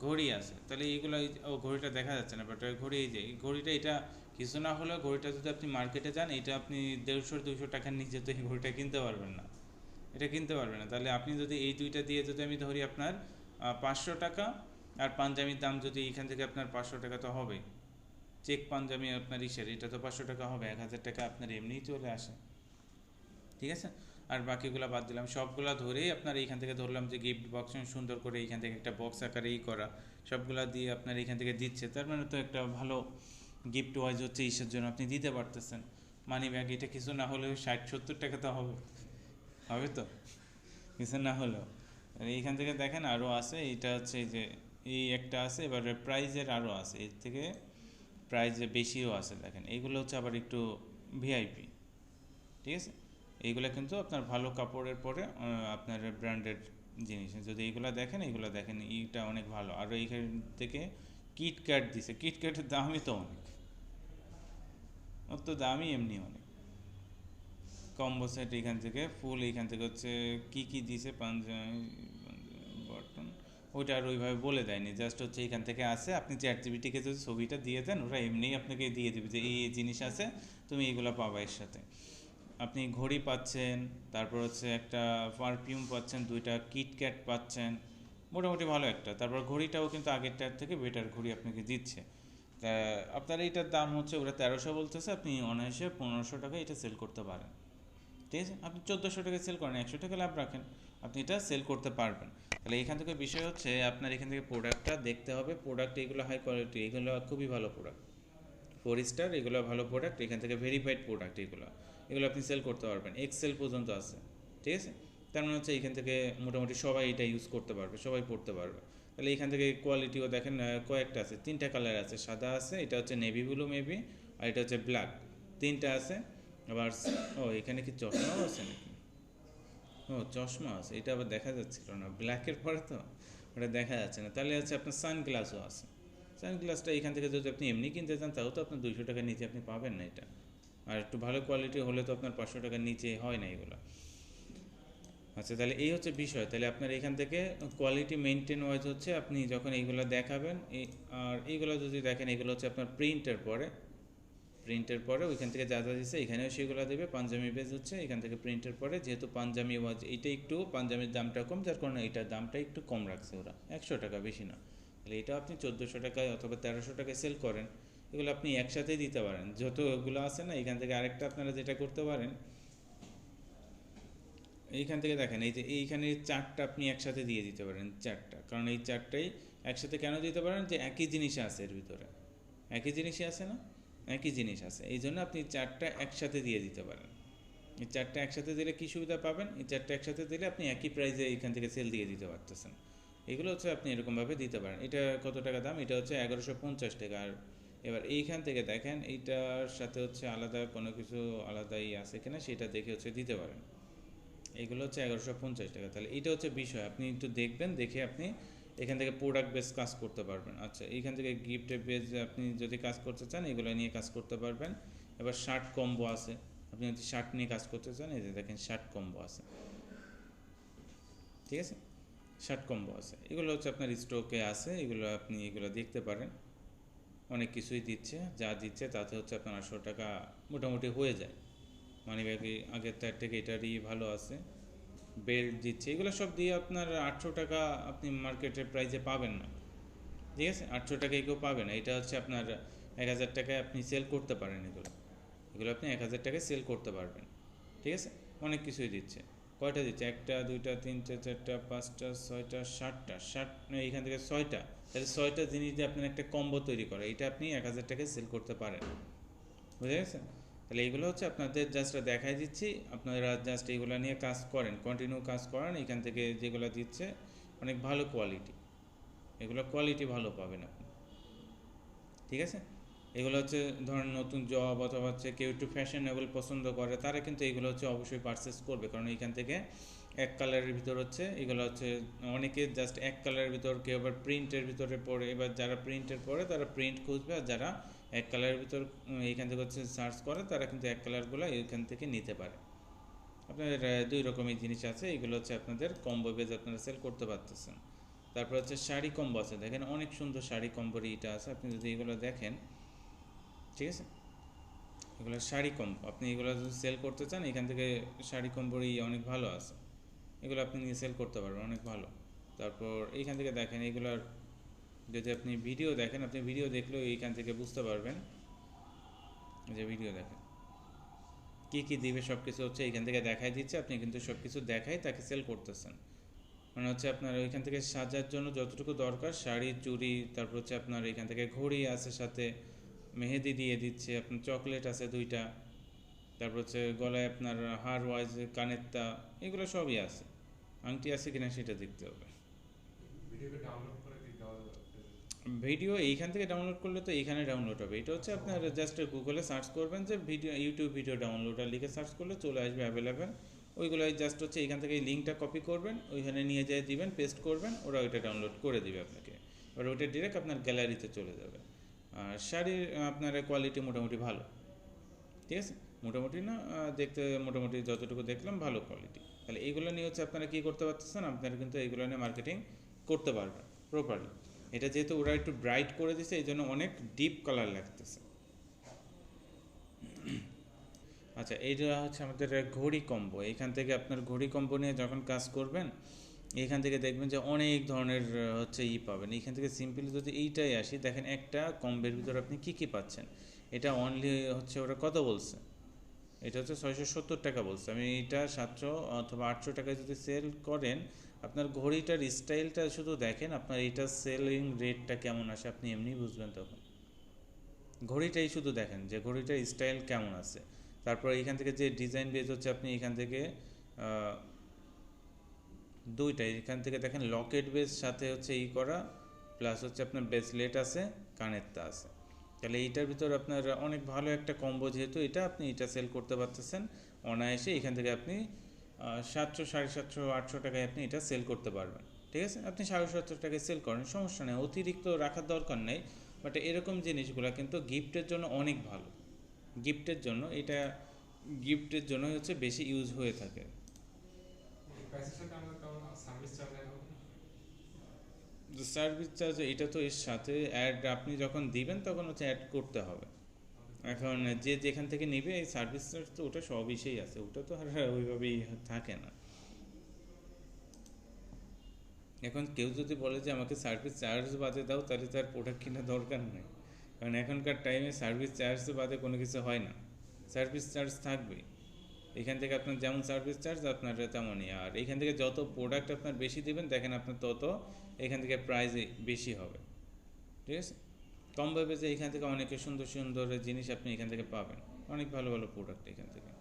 ঘড়ি আছে। তাহলে এইগুলো ও ঘড়িটা দেখা যাচ্ছে না, বাট ঘড়ি, এই যে এই ঘড়িটা, এটা কিছু না হলেও ঘড়িটা যদি আপনি মার্কেটে যান, এটা আপনি 150-200 টাকার নিচে তো এই ঘড়িটা কিনতে পারবেন না, এটা কিনতে পারবেন না। তাহলে আপনি যদি এই দুইটা দিয়ে যদি আমি ধরি আপনার 500 টাকা, আর পাঞ্জাবির দাম যদি এখান থেকে আপনার 500 টাকা তো হবেই, চেক পাঞ্জাবি আপনার ইসের এটা তো 500 টাকা হবে, 1000 টাকা আপনার এমনিই চলে আসে, ঠিক আছে। আর বাকিগুলো বাদ দিলাম, সবগুলা ধরেই আপনার এইখান থেকে ধরলাম যে গিফট বক্স সুন্দর করে এইখান থেকে একটা বক্স আকারে করা, সবগুলা দিয়ে আপনার এইখান থেকে দিচ্ছে, তার মানে তো একটা ভালো গিফট ওয়াইজ হচ্ছে ইসের জন্য আপনি দিতে পারতেছেন। মানি ব্যাগ এটা কিছু না হলেও 60-70 টাকা তো হবে, হবে তো কিছু না হলেও। এইখান থেকে দেখেন আরও আছে, এইটা হচ্ছে এই যে এই একটা আছে, এবারে প্রাইজের আরও আছে, এর থেকে প্রাইজে বেশিও আছে। দেখেন এইগুলো হচ্ছে আবার একটু ভিআইপি, ঠিক আছে। এইগুলো কিন্তু আপনার ভালো কাপড়ের পরে আপনার ব্র্যান্ডেড জিনিস, যদি এইগুলো দেখেন, এইগুলো দেখেন, এইটা অনেক ভালো। আর এইখান থেকে কিটক্যাট দিছে, কিটক্যাটের দামই তো অনেক, ওর তো দামই এমনি অনেক। কম্বো সেট এইখান থেকে ফুল, এইখান থেকে হচ্ছে কি কি দিছে, পাঞ্জাবি বটন, ওইটা আর ওইভাবে বলে দেয়নি, জাস্ট হচ্ছে এইখান থেকে আসে। আপনি চ্যাটজিপিটিকে যদি ছবিটা দিয়ে দেন, ওরা এমনিই আপনাকে দিয়ে দেবে যে এই জিনিস আছে, তুমি এইগুলো পাবা এর সাথে। আপনি ঘড়ি পাচ্ছেন, তারপর হচ্ছে একটা পারফিউম পাচ্ছেন, 2টা কিটক্যাট পাচ্ছেন, মোটামুটি ভালো একটা। তারপর ঘড়িটাও কিন্তু আগেরটার থেকে বেটার ঘড়ি আপনাকে দিচ্ছে। তা আপনার এইটার দাম হচ্ছে ওরা 1300 বলতেছে, আপনি অনায়াসে 1500 টাকা এটা সেল করতে পারেন, ঠিক আছে। আপনি 1400 টাকায় সেল করেন, 100 টাকা লাভ রাখেন, আপনি এটা সেল করতে পারবেন। তাহলে এখান থেকে বিষয় হচ্ছে আপনার এখান থেকে প্রোডাক্টটা দেখতে হবে, প্রোডাক্ট এগুলো হাই কোয়ালিটি, এগুলো খুবই ভালো প্রোডাক্ট, 4 স্টার, এগুলো ভালো প্রোডাক্ট, এখান থেকে ভেরিফাইড প্রোডাক্ট, এগুলো এগুলো আপনি সেল করতে পারবেন, এক্সেল পর্যন্ত আছে, ঠিক আছে। তার মানে হচ্ছে এখান থেকে মোটামুটি সবাই এটা ইউজ করতে পারবে, সবাই পড়তে পারবে। তাহলে এখান থেকে কোয়ালিটিও দেখেন কয়েকটা আছে, 3টা কালার আছে, সাদা আছে, এটা হচ্ছে নেভি ব্লু মেবি, আর এটা হচ্ছে ব্ল্যাক, 3টা আছে। আবার ও এখানে কি চশমাও আছে নাকি, ও চশমা আছে, এটা আবার দেখা যাচ্ছিল না, ব্ল্যাকের পরে তো ওটা দেখা যাচ্ছে না। তাহলে হচ্ছে আপনার সানগ্লাসও আছে, সানগ্লাসটা এখান থেকে যদি আপনি এমনি কিনতে চান, তাও তো আপনার 200 টাকার নিচে আপনি পাবেন না এটা, আর একটু ভালো কোয়ালিটি হলে তো আপনার 500 টাকার নিচে হয় না এগুলো। আচ্ছা, তাহলে এই হচ্ছে বিষয়। তাহলে আপনার এখান থেকে কোয়ালিটি মেনটেন ওয়াইজ হচ্ছে আপনি যখন এইগুলো দেখাবেন, আর এইগুলো যদি দেখেন, এগুলো হচ্ছে আপনার প্রিন্টের পরে ওইখান থেকে যা যা দিচ্ছে এখানেও সেগুলো দেবে। পাঞ্জাবি বেজ হচ্ছে এখান থেকে প্রিন্টের পরে, যেহেতু পাঞ্জাবি ওয়াজ এইটা একটু পাঞ্জাবির দামটা কম, যার কারণে এটার দামটা একটু কম রাখছে ওরা, 100 টাকা বেশি না। তাহলে এটা আপনি 1400 টাকায় অথবা 1300 টাকায় সেল করেন, এগুলো আপনি একসাথেই দিতে পারেন, যত এগুলো আছে না। এখান থেকে আরেকটা আপনারা যেটা করতে পারেন, এইখান থেকে দেখেন এই যে এইখানে 4টা আপনি একসাথে দিয়ে দিতে পারেন, 4টা, কারণ এই 4টাই একসাথে কেন দিতে পারেন, যে একই জিনিস আছে এর ভিতরে, একই জিনিসই আছে না, একই জিনিস আছে, এই জন্য আপনি 4টা একসাথে দিয়ে দিতে পারেন। এই 4টা একসাথে দিলে কী সুবিধা পাবেন, এই 4টা একসাথে দিলে আপনি একই প্রাইসে এইখান থেকে সেল দিয়ে দিতে পারতেছেন। এগুলো হচ্ছে আপনি এরকমভাবে দিতে পারেন। এটা কত টাকা দাম, এটা হচ্ছে 1150 টাকা। আর এবার এইখান থেকে দেখেন এইটার সাথে হচ্ছে আলাদা কোনো কিছু আলাদাই আছে কিনা সেটা দেখে হচ্ছে দিতে পারেন। এইগুলো হচ্ছে 1150 টাকা। তাহলে এইটা হচ্ছে বিষয়, আপনি একটু দেখবেন, দেখে আপনি এখান থেকে প্রোডাক্ট বেস কাজ করতে পারবেন। আচ্ছা, এইখান থেকে গিফটের বেস আপনি যদি কাজ করতে চান, এগুলো নিয়ে কাজ করতে পারবেন। এবার শার্ট কম্বো আছে, আপনি যদি শার্ট নিয়ে কাজ করতে চান, এই যে দেখেন শার্ট কম্বো আছে, ঠিক আছে, শার্ট কম্বো আছে, এগুলো হচ্ছে আপনার স্টকে আছে, এগুলো আপনি এগুলো দেখতে পারেন। অনেক কিছুই দিচ্ছে, যা দিচ্ছে তাতে হচ্ছে আপনার 800 টাকা মোটামুটি হয়ে যায়। মানি ব্যাগে আগের তার থেকে এটারই ভালো আছে, বেল্ট দিচ্ছে, এগুলো সব দিয়ে আপনার 800 টাকা আপনি মার্কেটের প্রাইসে পাবেন না, ঠিক আছে। 800 টাকায় কেউ পাবে না, এটা হচ্ছে আপনার 1000 টাকায় আপনি সেল করতে পারেন, এগুলো এগুলো আপনি 1000 টাকায় সেল করতে পারবেন, ঠিক আছে। অনেক কিছুই দিচ্ছে, কয়টা দিচ্ছে, 1টা 2টা 3টা 4টা 5টা 6টা 7টা, এইখান থেকে 6টা, তাহলে 6টা জিনিস দিয়ে আপনার একটা কম্বো তৈরি করে, এটা আপনি 1000 টাকায় সেল করতে পারেন, বুঝে গেছেন। তাহলে এইগুলো হচ্ছে আপনাদের জাস্ট দেখাই দিচ্ছি, আপনারা জাস্ট এইগুলো নিয়ে কাজ করেন, কন্টিনিউ কাজ করেন। এখান থেকে যেগুলো দিচ্ছে অনেক ভালো কোয়ালিটি, এগুলো কোয়ালিটি ভালো পাবেন আপনি, ঠিক আছে। এগুলো হচ্ছে ধরেন নতুন জব অথবা হচ্ছে কেউ একটু ফ্যাশনেবল পছন্দ করে, তারা কিন্তু এগুলো হচ্ছে অবশ্যই পারচেস করবে, কারণ এইখান থেকে এক কালারের ভিতর হচ্ছে এগুলো হচ্ছে অনেকে জাস্ট এক কালারের ভিতর, কেউ আবার প্রিন্টের ভিতরে পড়ে, এবার যারা প্রিন্টের পড়ে তারা প্রিন্ট খুঁজবে, আর যারা এক কালারের ভিতর এইখান থেকে হচ্ছে সার্চ করে তারা কিন্তু এক কালারগুলো এইখান থেকে নিতে পারে। আপনাদের দুই রকমের জিনিস আছে, এগুলো হচ্ছে আপনাদের কম্বো বেজ আপনারা সেল করতে পারতেছেন। তারপর হচ্ছে শাড়ি কম্বো আছে, দেখেন অনেক সুন্দর শাড়ি কম্বোর এইটা আছে, আপনি যদি এগুলো দেখেন, ঠিক আছে, এগুলো শাড়ি কম্বো, আপনি এগুলো যদি সেল করতে চান এখান থেকে শাড়ি কম্বোর অনেক ভালো আছে, এগুলো আপনি নিয়ে সেল করতে পারবেন অনেক ভালো। তারপর এইখান থেকে দেখেন এগুলোর যদি আপনি ভিডিও দেখেন, আপনি ভিডিও দেখলেও এইখান থেকে বুঝতে পারবেন, যে ভিডিও দেখেন কী কী দিবে সব কিছু হচ্ছে এইখান থেকে দেখাই দিচ্ছে, আপনি কিন্তু সব কিছু দেখাই তাকে সেল করতেছেন। মানে হচ্ছে আপনার ওইখান থেকে সাজার জন্য যতটুকু দরকার শাড়ি চুড়ি, তারপর হচ্ছে আপনার এখান থেকে ঘড়ি আছে, সাথে মেহেদি দিয়ে দিচ্ছে, আপনার চকলেট আছে 2টা, তারপর হচ্ছে গলায় আপনার হার ওয়াইজ কানের তা, এগুলো সবই আছে, আংটি আছে কিনা সেটা দেখতে হবে। ভিডিও এইখান থেকে ডাউনলোড করলে তো এইখানে ডাউনলোড হবে, এটা হচ্ছে আপনার জাস্ট গুগলে সার্চ করবেন যে ভিডিও, ইউটিউব ভিডিও ডাউনলোড, আর লিখে সার্চ করলে চলে আসবে অ্যাভেলেবেল। ওইগুলোই জাস্ট হচ্ছে এইখান থেকে এই লিঙ্কটা কপি করবেন, ওইখানে নিয়ে যেয়ে দিবেন, পেস্ট করবেন, ওরা ওইটা ডাউনলোড করে দিবে আপনাকে, এবার ওইটা ডিরেক্ট আপনার গ্যালারিতে চলে যাবে। আর শাড়ির আপনার কোয়ালিটি মোটামুটি ভালো, ঠিক আছে, মোটামুটি না, দেখতে মোটামুটি যতটুকু দেখলাম ভালো কোয়ালিটি। তাহলে এইগুলো নিয়ে হচ্ছে আপনারা কী করতে পারতেছেন, আপনারা কিন্তু এইগুলো নিয়ে মার্কেটিং করতে পারবেন প্রপারলি। এটা যেহেতু ওরা একটু ব্রাইট করে দিছে, এই জন্য অনেক ডিপ কালার লাগতেছে। আচ্ছা, এইটা হচ্ছে আমাদের ঘড়ি কম্বো, এইখান থেকে আপনার ঘড়ি কম্বো নিয়ে যখন কাজ করবেন এইখান থেকে দেখবেন যে অনেক ধরনের হচ্ছে পাবেন। এইখান থেকে সিম্পলি যদি এইটাই আসি, দেখেন একটা কম্বের ভিতরে আপনি কী কী পাচ্ছেন। এটা অনলি হচ্ছে ওরা কত বলছে, এটা হচ্ছে 670 টাকা বলছে, আমি এটা 700 অথবা 800 টাকায় যদি সেল করেন, আপনার ঘড়িটার স্টাইলটা শুধু দেখেন, আপনার এইটা সেলিং রেটটা কেমন আসে আপনি এমনি বুঝবেন তখন। ঘড়িটাই শুধু দেখেন যে ঘড়িটার স্টাইল কেমন আছে, তারপর এইখান থেকে যে ডিজাইন বেজ হচ্ছে আপনি এখান থেকে দুইটাই, এখান থেকে দেখেন লকেট বেজ সাথে হচ্ছে করা, প্লাস হচ্ছে আপনার ব্রেসলেট আছে, কানেরটা আছে। তাহলে এইটার ভিতর আপনার অনেক ভালো একটা কম্বো, যেহেতু এটা আপনি এটা সেল করতে পারতেছেন অনায়াসে, এখান থেকে আপনি 700, 750, 800 টাকায় আপনি এটা সেল করতে পারবেন, ঠিক আছে। আপনি 750 টাকায় সেল করেন, সমস্যা নেই, অতিরিক্ত রাখার দরকার নেই। বাট এরকম জিনিসগুলো কিন্তু গিফটের জন্য অনেক ভালো, গিফটের জন্য এটা, গিফটের জন্য হচ্ছে বেশি ইউজ হয়ে থাকে। সার্ভিস চার্জ এটা তো এর সাথে অ্যাড আপনি যখন দিবেন তখন হচ্ছে অ্যাড করতে হবে। এখন যে যেখান থেকে নেবে এই সার্ভিস চার্জ তো ওটা সব বিষয়েই আছে, ওটা তো আর ওইভাবেই থাকে না। এখন কেউ যদি বলে যে আমাকে সার্ভিস চার্জ বাদে দাও, তাহলে তার প্রোডাক্ট কেনার দরকার নেই, কারণ এখনকার টাইমে সার্ভিস চার্জ বাদে কোনো কিছু হয় না, সার্ভিস চার্জ থাকবেই। এখান থেকে আপনার যেমন সার্ভিস চার্জ আপনার তেমনই, আর এখান থেকে যত প্রোডাক্ট আপনার বেশি দেবেন দেখেন আপনার তত এখান থেকে প্রাইস বেশি হবে, ঠিক আছে। কম ভাবে যে এখান থেকে অনেকে সুন্দর সুন্দর জিনিস আপনি এখান থেকে পাবেন, অনেক ভালো ভালো প্রোডাক্ট এখান থেকে।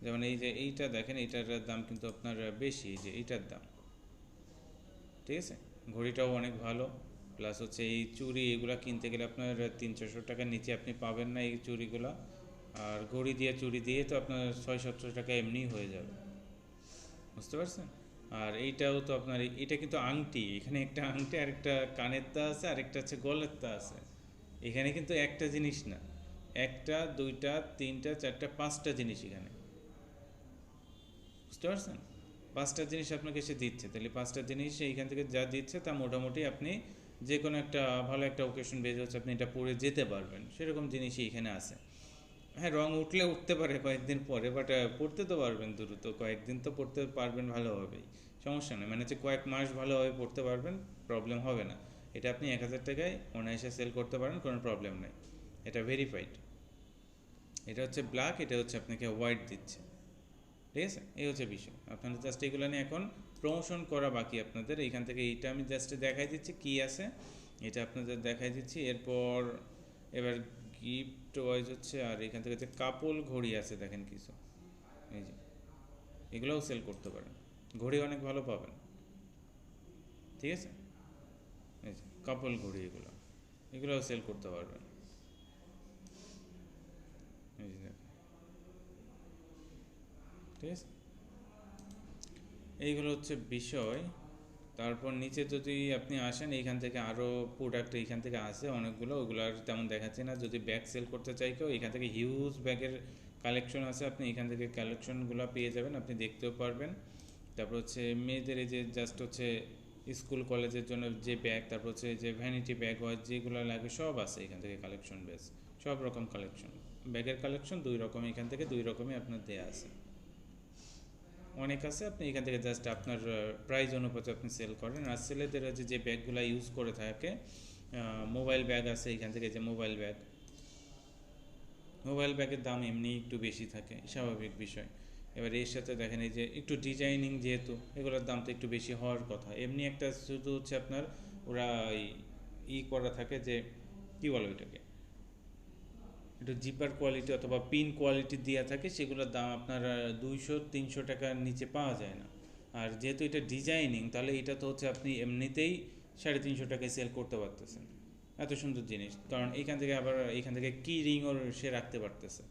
যেমন এই যে এইটা দেখেন, এইটার দাম কিন্তু আপনার বেশি, যে এইটার দাম, ঠিক আছে। ঘড়িটাও অনেক ভালো, প্লাস হচ্ছে এই চুড়ি এগুলো কিনতে গেলে আপনার 300-400 টাকার নিচে আপনি পাবেন না এই চুড়িগুলো, আর ঘড়ি দিয়ে চুড়ি দিয়ে তো আপনার 600-700 টাকা এমনিই হয়ে যাবে, বুঝতে পারছেন। আর এইটাও তো আপনার, এটা কিন্তু আংটি, এখানে একটা আংটি, আরেকটা কানের তা আছে, আরেকটা হচ্ছে গলের তা আছে, এখানে কিন্তু একটা জিনিস না, একটা দুইটা তিনটা চারটা পাঁচটা জিনিস এখানে, বুঝতে পারছেন। পাঁচটা জিনিস আপনাকে সে দিচ্ছে, তাহলে পাঁচটা জিনিস এইখান থেকে যা দিচ্ছে তা মোটামুটি আপনি যে কোনো একটা ভালো একটা ওকেশন বেজ হচ্ছে আপনি এটা পরে যেতে পারবেন, সেরকম জিনিসই এখানে আছে। হ্যাঁ, রং উঠলে উঠতে পারে কয়েকদিন পরে, বাট পড়তে তো পারবেন দ্রুত, কয়েকদিন তো পড়তে পারবেন ভালোভাবেই, সমস্যা নেই, মানে হচ্ছে কয়েক মাস ভালোভাবে পড়তে পারবেন, প্রবলেম হবে না। এটা আপনি 1000 টাকায় অনায়াসে সেল করতে পারেন, কোনো প্রবলেম নেই, এটা ভেরিফাইড। এটা হচ্ছে ব্ল্যাক, এটা হচ্ছে আপনাকে হোয়াইট দিচ্ছে, ঠিক আছে। এই হচ্ছে বিষয়, আপনাদের জাস্ট এগুলো নিয়ে এখন প্রমোশন করা বাকি আপনাদের। এইখান থেকে এইটা আমি জাস্ট দেখাই দিচ্ছি কি আছে, এটা আপনাদের দেখাই দিচ্ছি। এরপর এবার গিফট ওয়াইজ হচ্ছে, আর এখান থেকে যে কাপল ঘড়ি আছে দেখেন কিছু, এই যে এগুলোও সেল করতে পারেন, ঘড়ি অনেক ভালো পাবেন, ঠিক আছে। এই যে কাপল ঘড়ি, এগুলোও সেল করতে পারবেন, এই যে দেখেন, ঠিক আছে। এইগুলো হচ্ছে বিষয়। তারপর নিচে যদি আপনি আসেন, এইখান থেকে আরও প্রোডাক্ট এইখান থেকে আসে অনেকগুলো, ওগুলো আর তেমন দেখাচ্ছে না। যদি ব্যাগ সেল করতে চাই কেউ, এখান থেকে হিউজ ব্যাগের কালেকশন আছে, আপনি এখান থেকে কালেকশনগুলো পেয়ে যাবেন, আপনি দেখতেও পারবেন। তারপর হচ্ছে মেয়েদের এই যে জাস্ট হচ্ছে স্কুল কলেজের জন্য যে ব্যাগ, তারপর হচ্ছে যে ভ্যানিটি ব্যাগ হয় যেগুলো লাগে সব আছে এখান থেকে কালেকশন, বেশ সব রকম কালেকশন, ব্যাগের কালেকশন দুই রকম, এখান থেকে দুই রকমই আপনার দেয়া আছে, অনেক আছে। আপনি এখান থেকে জাস্ট আপনার প্রাইস অনুপাতে আপনি সেল করেন। আর ছেলেদের হচ্ছে যে ব্যাগগুলো ইউজ করে থাকে, মোবাইল ব্যাগ আছে এখান থেকে, যে মোবাইল ব্যাগের দাম এমনি একটু বেশি থাকে, স্বাভাবিক বিষয়। এবার এর সাথে দেখেন এই যে একটু ডিজাইনিং, যেহেতু এগুলোর দাম তো একটু বেশি হওয়ার কথা। এমনি একটা শুধু হচ্ছে আপনার ওরা করা থাকে যে কী বলো এটাকে, একটু জিপার কোয়ালিটি অথবা পিন কোয়ালিটি দেওয়া থাকে, সেগুলোর দাম আপনার 200-300 টাকার নিচে পাওয়া যায় না। আর যেহেতু এটা ডিজাইনিং, তাহলে এটা তো হচ্ছে আপনি এমনিতেই 350 টাকায় সেল করতে পারতেছেন, এত সুন্দর জিনিস। কারণ এখান থেকে কি রিংও সে রাখতে পারতেছে,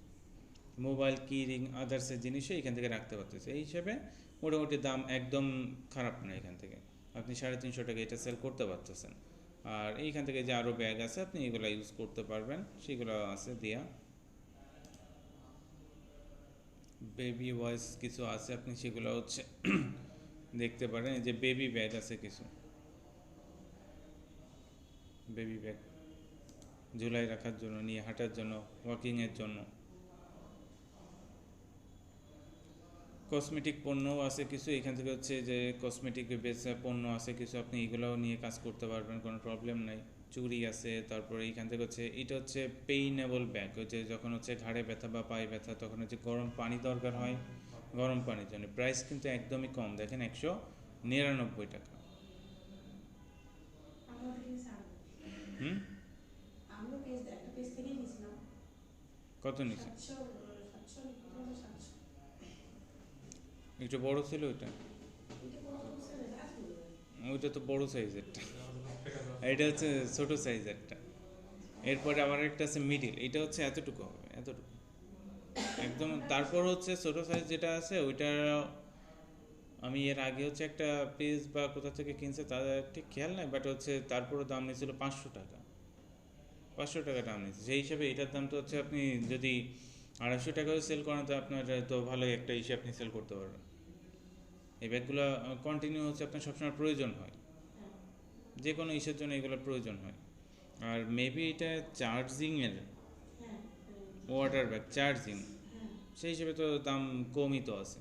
মোবাইল কি রিং আদার্সের জিনিসও এখান থেকে রাখতে পারতেছে। এই হিসেবে মোটামুটি দাম একদম খারাপ না, এখান থেকে আপনি 350 টাকা এটা সেল করতে পারতেছেন। আর এইখান থেকে যে আরও ব্যাগ আছে আপনি এগুলো ইউজ করতে পারবেন, সেগুলো আছে দেয়া। বেবি ওয়াইজ কিছু আছে, আপনি সেগুলো হচ্ছে দেখতে পারেন। এই যে বেবি ব্যাগ আছে কিছু, বেবি ব্যাগ ঝুলাই রাখার জন্য, নিয়ে হাঁটার জন্য, ওয়াকিংয়ের জন্য। কসমেটিক পণ্যও আছে কিছু, এখান থেকে হচ্ছে যে কসমেটিক বেসা পণ্য আছে কিছু, আপনি এগুলোও নিয়ে কাজ করতে পারবেন, কোনো প্রবলেম নাই। চুড়ি আছে, তারপরে এইখান থেকে হচ্ছে এটা হচ্ছে পেইনেবল ব্যাগ, হচ্ছে যখন হচ্ছে ঘাড়ে ব্যথা বা পায়ে ব্যথা, তখন হচ্ছে গরম পানি দরকার হয়, গরম পানির জন্য। প্রাইস কিন্তু একদমই কম, দেখেন 199 টাকা। হুম, কত নিচে? একটু বড় ছিল ওইটা, ওইটা তো বড় সাইজেরটা, এটা হচ্ছে ছোট সাইজেরটা। এরপরে আবার একটা আছে মিডিল, এটা হচ্ছে এতটুকু হবে, এতটুকু একদম। তারপর হচ্ছে ছোট সাইজ যেটা আছে ওইটা আমি এর আগে হচ্ছে একটা পেজ বা কোথা থেকে কিনছে তাদের ঠিক খেয়াল নাই, বাট হচ্ছে তারপরও দাম নিয়েছিল 500 টাকা, 500 টাকা দাম নিয়েছে। সেই হিসাবে এটার দাম তো হচ্ছে আপনি যদি 250 টাকাও সেল করেন, তো আপনার তো ভালোই একটা ইসে আপনি সেল করতে পারবেন। এই ব্যাগগুলো কন্টিনিউ হচ্ছে আপনার সবসময় প্রয়োজন হয়, যে কোনো ইসের জন্য এগুলোর প্রয়োজন হয়। আর মেবি এটা চার্জিংয়ের ওয়াটার ব্যাগ, চার্জিং, সেই হিসেবে তো দাম কমই তো আছে।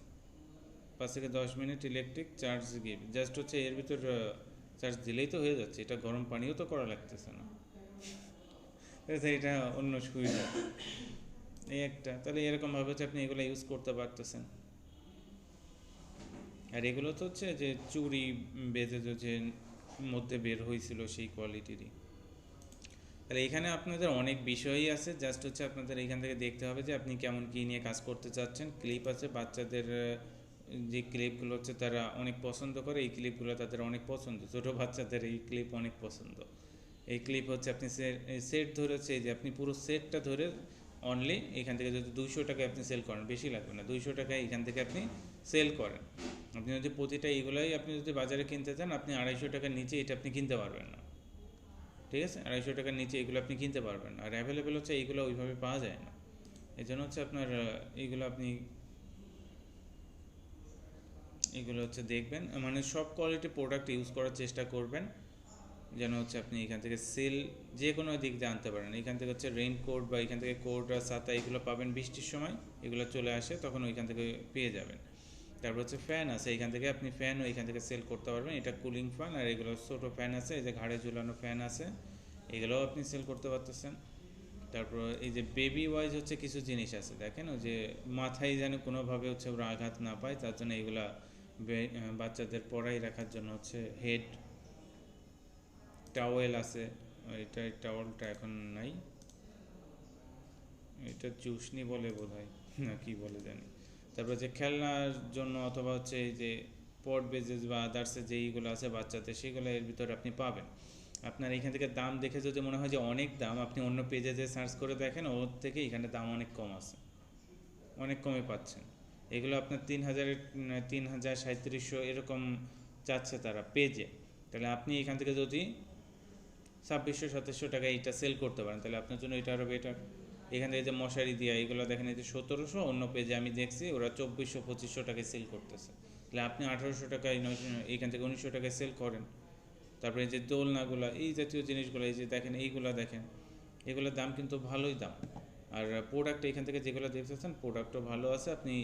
5 থেকে 10 মিনিট ইলেকট্রিক চার্জ গিয়ে জাস্ট হচ্ছে এর ভিতর চার্জ দিলেই তো হয়ে যাচ্ছে, এটা গরম পানিও তো করা লাগতেছে না, এটা অন্য সুবিধা এই একটা। তাহলে এরকমভাবে হচ্ছে আপনি এগুলো ইউজ করতে পারতেছেন। আর এগুলো তো হচ্ছে যে চুড়ি বেজে যে মধ্যে বের হয়েছিল সেই কোয়ালিটিরই। তাহলে এখানে আপনাদের অনেক বিষয়ই আছে, জাস্ট হচ্ছে আপনাদের এখান থেকে দেখতে হবে যে আপনি কেমন কী নিয়ে কাজ করতে চাচ্ছেন। ক্লিপ আছে, বাচ্চাদের যে ক্লিপগুলো হচ্ছে তারা অনেক পছন্দ করে, এই ক্লিপগুলো তাদের অনেক পছন্দ, ছোটো বাচ্চাদের এই ক্লিপ অনেক পছন্দ। এই ক্লিপ হচ্ছে আপনি সেট ধরে হচ্ছে এই যে আপনি পুরো সেটটা ধরে অনলি এখান থেকে যদি 200 টাকায় আপনি সেল করেন, বেশি লাগবে না, 200 টাকায় এখান থেকে আপনি সেল করেন। আপনি যদি প্রতিটা এইগুলোই আপনি যদি বাজারে কিনতে চান, আপনি 250 টাকার নিচে এটা আপনি কিনতে পারবেন না, ঠিক আছে। 250 টাকার নিচে এগুলো আপনি কিনতে পারবেন না, আর অ্যাভেলেবেল হচ্ছে এইগুলো ওইভাবে পাওয়া যায় না। এই জন্য হচ্ছে আপনার এইগুলো আপনি এগুলো হচ্ছে দেখবেন, মানে সব কোয়ালিটি প্রোডাক্ট ইউজ করার চেষ্টা করবেন, যেন হচ্ছে আপনি এখান থেকে সেল যে কোনো দিক দিয়ে আনতে পারেন। এখান থেকে হচ্ছে রেইনকোট বা এখান থেকে কোট আর ছাতা এগুলো পাবেন বৃষ্টির সময়, এগুলো চলে আসে তখন ওইখান থেকে পেয়ে যাবেন। তারপর হচ্ছে ফ্যান আছে, এখান থেকে আপনি ফ্যানও এখান থেকে সেল করতে পারবেন, এটা কুলিং ফ্যান। আর এগুলো ছোটো ফ্যান আছে, এই যে ঘাড়ে ঝুলানো ফ্যান আছে, এগুলোও আপনি সেল করতে পারতেছেন। তারপর এই যে বেবি ওয়াইজ হচ্ছে কিছু জিনিস আছে, দেখেন ওই যে মাথায় যেন কোনোভাবে হচ্ছে ওরা আঘাত না পায়, তার জন্য এগুলা বাচ্চাদের পড়াই রাখার জন্য হচ্ছে হেড টাওয়েল আছে, এটা টাওয়েলটা এখন নাই, এটা চুষনি বলে বোধহয়, না কি বলে জানি। তারপর যে খেলনার জন্য অথবা হচ্ছে এই যে পট বেজেস বা আদার্সের যেইগুলো আছে বাচ্চাদের, সেগুলো এর ভিতরে আপনি পাবেন। আপনার এখান থেকে দাম দেখে যদি মনে হয় যে অনেক দাম, আপনি অন্য পেজে যে সার্চ করে দেখেন, ওর থেকে এখানে দাম অনেক কম আছে, অনেক কমে পাচ্ছেন। এগুলো আপনার 3,000, 3,000, 3700 এরকম চাচ্ছে তারা পেজে। তাহলে আপনি এখান থেকে যদি 2600-2700 টাকা এইটা সেল করতে পারেন, তাহলে আপনার জন্য এটা আরও বেটার। এখান থেকে যে মশারি দিয়া এইগুলো দেখেন, এই যে 1700, অন্য পেজে আমি দেখছি ওরা 2400-2500 টাকায় সেল করতেছে। তাহলে আপনি 1800 টাকায়, এইখান থেকে 1900 টাকায় সেল করেন। তারপরে এই যে দোলনাগুলো, এই জাতীয় জিনিসগুলো, এই যে দেখেন এইগুলো দেখেন, এগুলোর দাম কিন্তু ভালোই দাম। আর প্রোডাক্ট এখান থেকে যেগুলো দেখতেছেন প্রোডাক্টও ভালো আছে, আপনি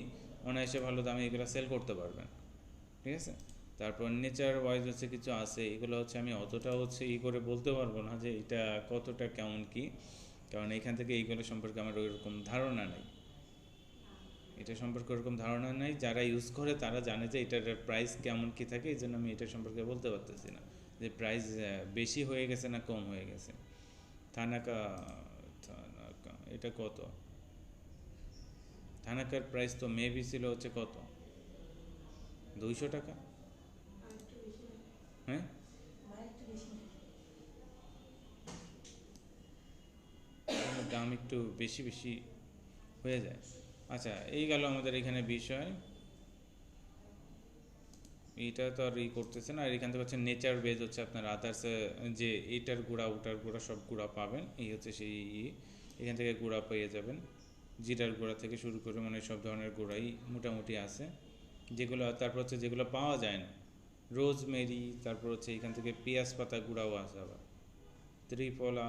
অনায়াসে ভালো দামে এগুলো সেল করতে পারবেন, ঠিক আছে। তারপর নেচার ওয়াইজ হচ্ছে কিছু আছে, এগুলো হচ্ছে আমি অতটা হচ্ছে করে বলতে পারবো না যে এটা কতটা কেমন কি, কারণ এখান থেকে এইগুলো সম্পর্কে আমার ওইরকম ধারণা নেই। এটা সম্পর্কে ওরকম ধারণা নেই, যারা ইউজ করে তারা জানে যে এটার প্রাইস কেমন কি থাকে, এই জন্য আমি এটা সম্পর্কে বলতে পারতেছি না যে প্রাইস বেশি হয়ে গেছে না কম হয়ে গেছে। থানাকা, থানাকা এটা কত? থানাকার প্রাইস তো মেবি ছিল হচ্ছে কত, 200 টাকা। হ্যাঁ, দাম একটু বেশি বেশি হয়ে যায়। আচ্ছা, এই গেল আমাদের এখানে বিষয়। এইটা তো আর করতেছে না। আর এখান থেকে হচ্ছে নেচার বেজ হচ্ছে আপনার আদার্সে যে এটার গুঁড়া ওটার গুঁড়া সব গুঁড়া পাবেন, এই হচ্ছে সেই এখান থেকে গুঁড়া পেয়ে যাবেন। জিরার গুঁড়া থেকে শুরু করে মানে সব ধরনের গুঁড়াই মোটামুটি আছে, যেগুলো তারপর হচ্ছে যেগুলো পাওয়া যায় না, রোজমেরি, তারপর হচ্ছে এখান থেকে পেঁয়াজ পাতা গুঁড়াও আছে আবার, ত্রিফলা,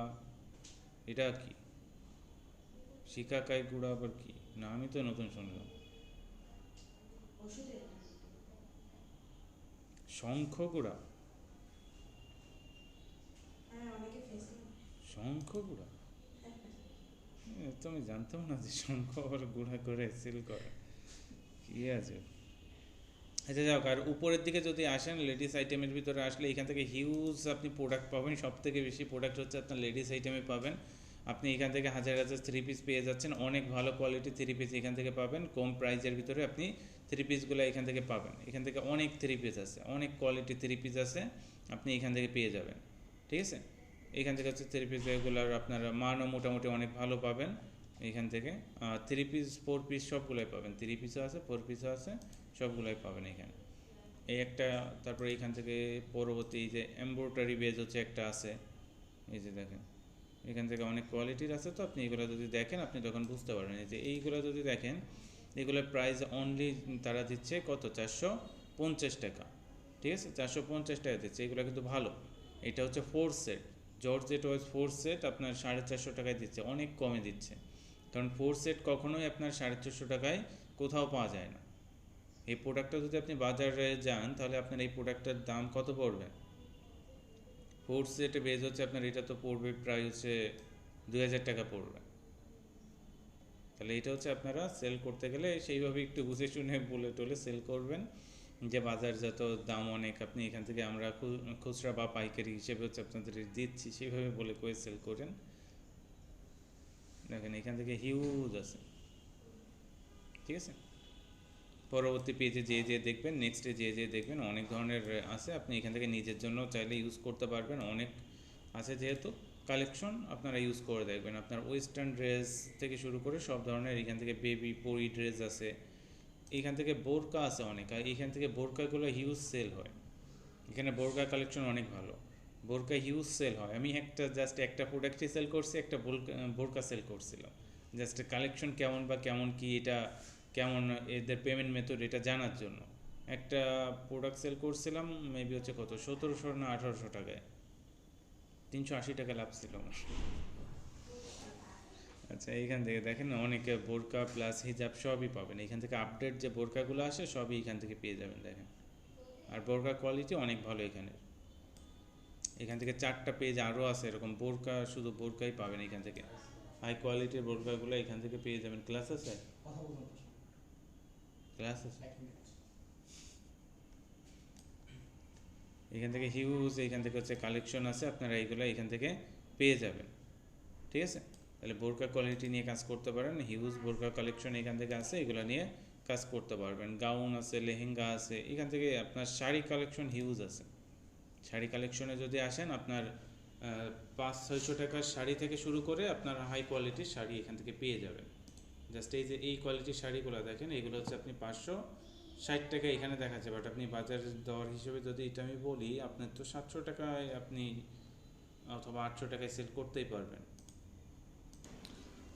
এটা কি শিকাকাই গুঁড়া আবার কি, না আমি তো নতুন শুনলাম। শঙ্খ গুঁড়া, শঙ্খ গুঁড়া, তো আমি জানতাম না যে শঙ্খ আবার গুঁড়া করে সেল করে, কি আছে। আচ্ছা যাক, আর উপরের দিকে যদি আসেন লেডিস আইটেমের ভিতরে আসলে এখান থেকে হিউজ আপনি প্রোডাক্ট পাবেন। সব থেকে বেশি প্রোডাক্ট হচ্ছে আপনার লেডিস আইটেমে পাবেন। আপনি এখান থেকে হাজার হাজার থ্রি পিস পেয়ে যাচ্ছেন, অনেক ভালো কোয়ালিটি থ্রি পিস এখান থেকে পাবেন, কম প্রাইজের ভিতরে আপনি থ্রি পিসগুলো এখান থেকে পাবেন। এখান থেকে অনেক থ্রি পিস আছে, অনেক কোয়ালিটি থ্রি পিস আছে, আপনি এখান থেকে পেয়ে যাবেন, ঠিক আছে। এখান থেকে হচ্ছে থ্রি পিস এগুলোর আপনার মানও মোটামুটি অনেক ভালো পাবেন এখান থেকে। থ্রি পিস ফোর পিস সবগুলোই পাবেন, থ্রি পিসও আছে ফোর পিসও আছে, সবগুলোই পাবেন এখানে। এই একটা, তারপরে এখান থেকে পরবর্তী যে এমব্রয়ডারি বেজ হচ্ছে একটা আছে, এই যে দেখেন এখান থেকে অনেক কোয়ালিটির আছে। তো আপনি এগুলো যদি দেখেন আপনি তখন বুঝতে পারবেন। এই যে এইগুলো যদি দেখেন, এগুলোর প্রাইস অনলি তারা দিচ্ছে কত, 450 টাকা, ঠিক আছে, 450 টাকা দিচ্ছে। এগুলো কিন্তু ভালো। এটা হচ্ছে four set, georgette wise four set আপনার 450 টাকায় দিচ্ছে, অনেক কমে দিচ্ছে। কারণ ফোর সেট কখনোই আপনার 450 টাকায় কোথাও পাওয়া যায় না। এই প্রোডাক্টটা যদি আপনি বাজারে যান তাহলে আপনার এই প্রোডাক্টটার দাম কত পড়বে? ফোর সেটে বেজ হচ্ছে আপনার, এটা তো পড়বে প্রায় হচ্ছে 2,000 টাকা পড়বে। তাহলে এটা হচ্ছে আপনারা সেল করতে গেলে সেইভাবে একটু বুঝে শুনে বলে টলে সেল করবেন, যে বাজারজাত দাম অনেক, আপনি এখান থেকে আমরা খুচরা বা পাইকারি হিসেবে হচ্ছে আপনাদের দিচ্ছি, সেইভাবে বলে করে সেল করেন। দেখেন এখান থেকে হিউজ আছে, ঠিক আছে। পরবর্তী পেজে যে দেখবেন, নেক্সটে যে দেখবেন অনেক ধরনের আছে, আপনি এখান থেকে নিজের জন্য চাইলে ইউজ করতে পারবেন, অনেক আছে যেহেতু কালেকশন, আপনারা ইউজ করে দেখবেন। আপনার ওয়েস্টার্ন ড্রেস থেকে শুরু করে সব ধরনের এখান থেকে বেবি পরি ড্রেস আছে, এখান থেকে বোরকা আছে অনেক, আর এখান থেকে বোরকাগুলো হিউজ সেল হয়। এখানে বোরকা কালেকশন অনেক ভালো, বোরকা হিউজ সেল হয়। আমি জাস্ট একটা প্রোডাক্টই সেল করছি, একটা বোরকা সেল করছিলাম, জাস্ট কালেকশন কেমন বা কেমন কি, এটা কেমন এদের পেমেন্ট মেথড এটা জানার জন্য একটা প্রোডাক্ট সেল করছিলাম। মেবি হচ্ছে কত, 1700 না 1800 টাকায়, 380 টাকা লাভ ছিল আমার। আচ্ছা, এইখান থেকে দেখেন অনেকে বোরকা প্লাস হিজাব সবই পাবেন এখান থেকে, আপডেট যে বোরকাগুলো আসে সবই এখান থেকে পেয়ে যাবেন দেখেন। আর বোরকা কোয়ালিটি অনেক ভালো এখানে। এখান থেকে 4টা পেজ আরও আছে এরকম বোরকা, শুধু বোরকাই পাবেন এখান থেকে, হাই কোয়ালিটির বোরকাগুলো এখান থেকে পেয়ে যাবেন। ক্লাস আছে, ক্লাস আছে এখান থেকে হিউজ, এখান থেকে হচ্ছে কালেকশন আছে, আপনারা এইগুলো এখান থেকে পেয়ে যাবেন, ঠিক আছে। তাহলে বোরকা কোয়ালিটি নিয়ে কাজ করতে পারেন, হিউজ বোরকা কালেকশন এখান থেকে আছে, এগুলো নিয়ে কাজ করতে পারবেন। গাউন আছে, লেহেঙ্গা আছে, এখান থেকে আপনার শাড়ি কালেকশন হিউজ আছে। শাড়ি কালেকশনে যদি আসেন আপনার 500-600 টাকার শাড়ি থেকে শুরু করে আপনার হাই কোয়ালিটির শাড়ি এখান থেকে পেয়ে যাবেন। জাস্ট এই যে এই কোয়ালিটির শাড়িগুলো দেখেন, এগুলো হচ্ছে আপনি 560 টাকা এখানে দেখাচ্ছে, বাট আপনি বাজার দর হিসেবে যদি এটা আমি বলি, আপনার তো 700 টাকায় আপনি অথবা 800 টাকায় সেল করতেই পারবেন।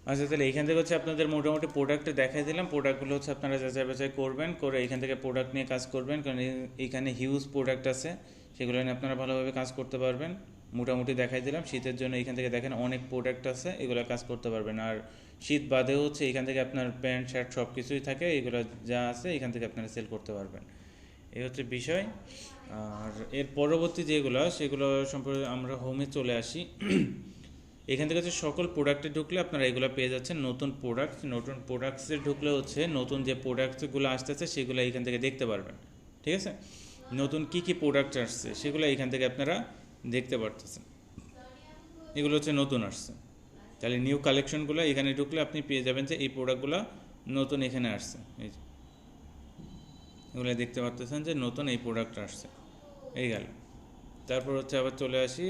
আচ্ছা, তাহলে এখান থেকে হচ্ছে আপনাদের মোটামুটি প্রোডাক্টটা দেখাই দিলাম। প্রোডাক্টগুলো হচ্ছে আপনারা যাচাই বাছাই করবেন, করে এখান থেকে প্রোডাক্ট নিয়ে কাজ করবেন, কারণ এখানে হিউজ প্রোডাক্ট আছে, সেগুলো নিয়ে আপনারা ভালোভাবে কাজ করতে পারবেন। মোটামুটি দেখাই দিলাম। শীতের জন্য এখান থেকে দেখেন অনেক প্রোডাক্ট আছে, এগুলো কাজ করতে পারবেন। আর শীত বাদেও হচ্ছে এখান থেকে আপনার প্যান্ট শার্ট সব কিছুই থাকে, এগুলো যা আছে এখান থেকে আপনারা সেল করতে পারবেন। এই হচ্ছে বিষয়। আর এর পরবর্তী যেগুলো সেগুলো সম্পর্কে আমরা হোমে চলে আসি। এখান থেকে হচ্ছে সকল প্রোডাক্টে ঢুকলে আপনারা এগুলো পেয়ে যাচ্ছেন। নতুন প্রোডাক্টসে ঢুকলে হচ্ছে নতুন যে প্রোডাক্টসগুলো আসতেছে সেগুলো এখান থেকে দেখতে পারবেন। ঠিক আছে, নতুন কি কি প্রোডাক্ট আসছে সেগুলো এখান থেকে আপনারা দেখতে পারতেছেন। এগুলো হচ্ছে নতুন আসছে, তাহলে নিউ কালেকশনগুলো এখানে ঢুকলে আপনি পেয়ে যাবেন যে এই প্রোডাক্টগুলো নতুন এখানে আসছে। এই যে এগুলো দেখতে পারতেছেন যে নতুন এই প্রোডাক্ট আসছে, এই গেল। তারপর হচ্ছে আবার চলে আসি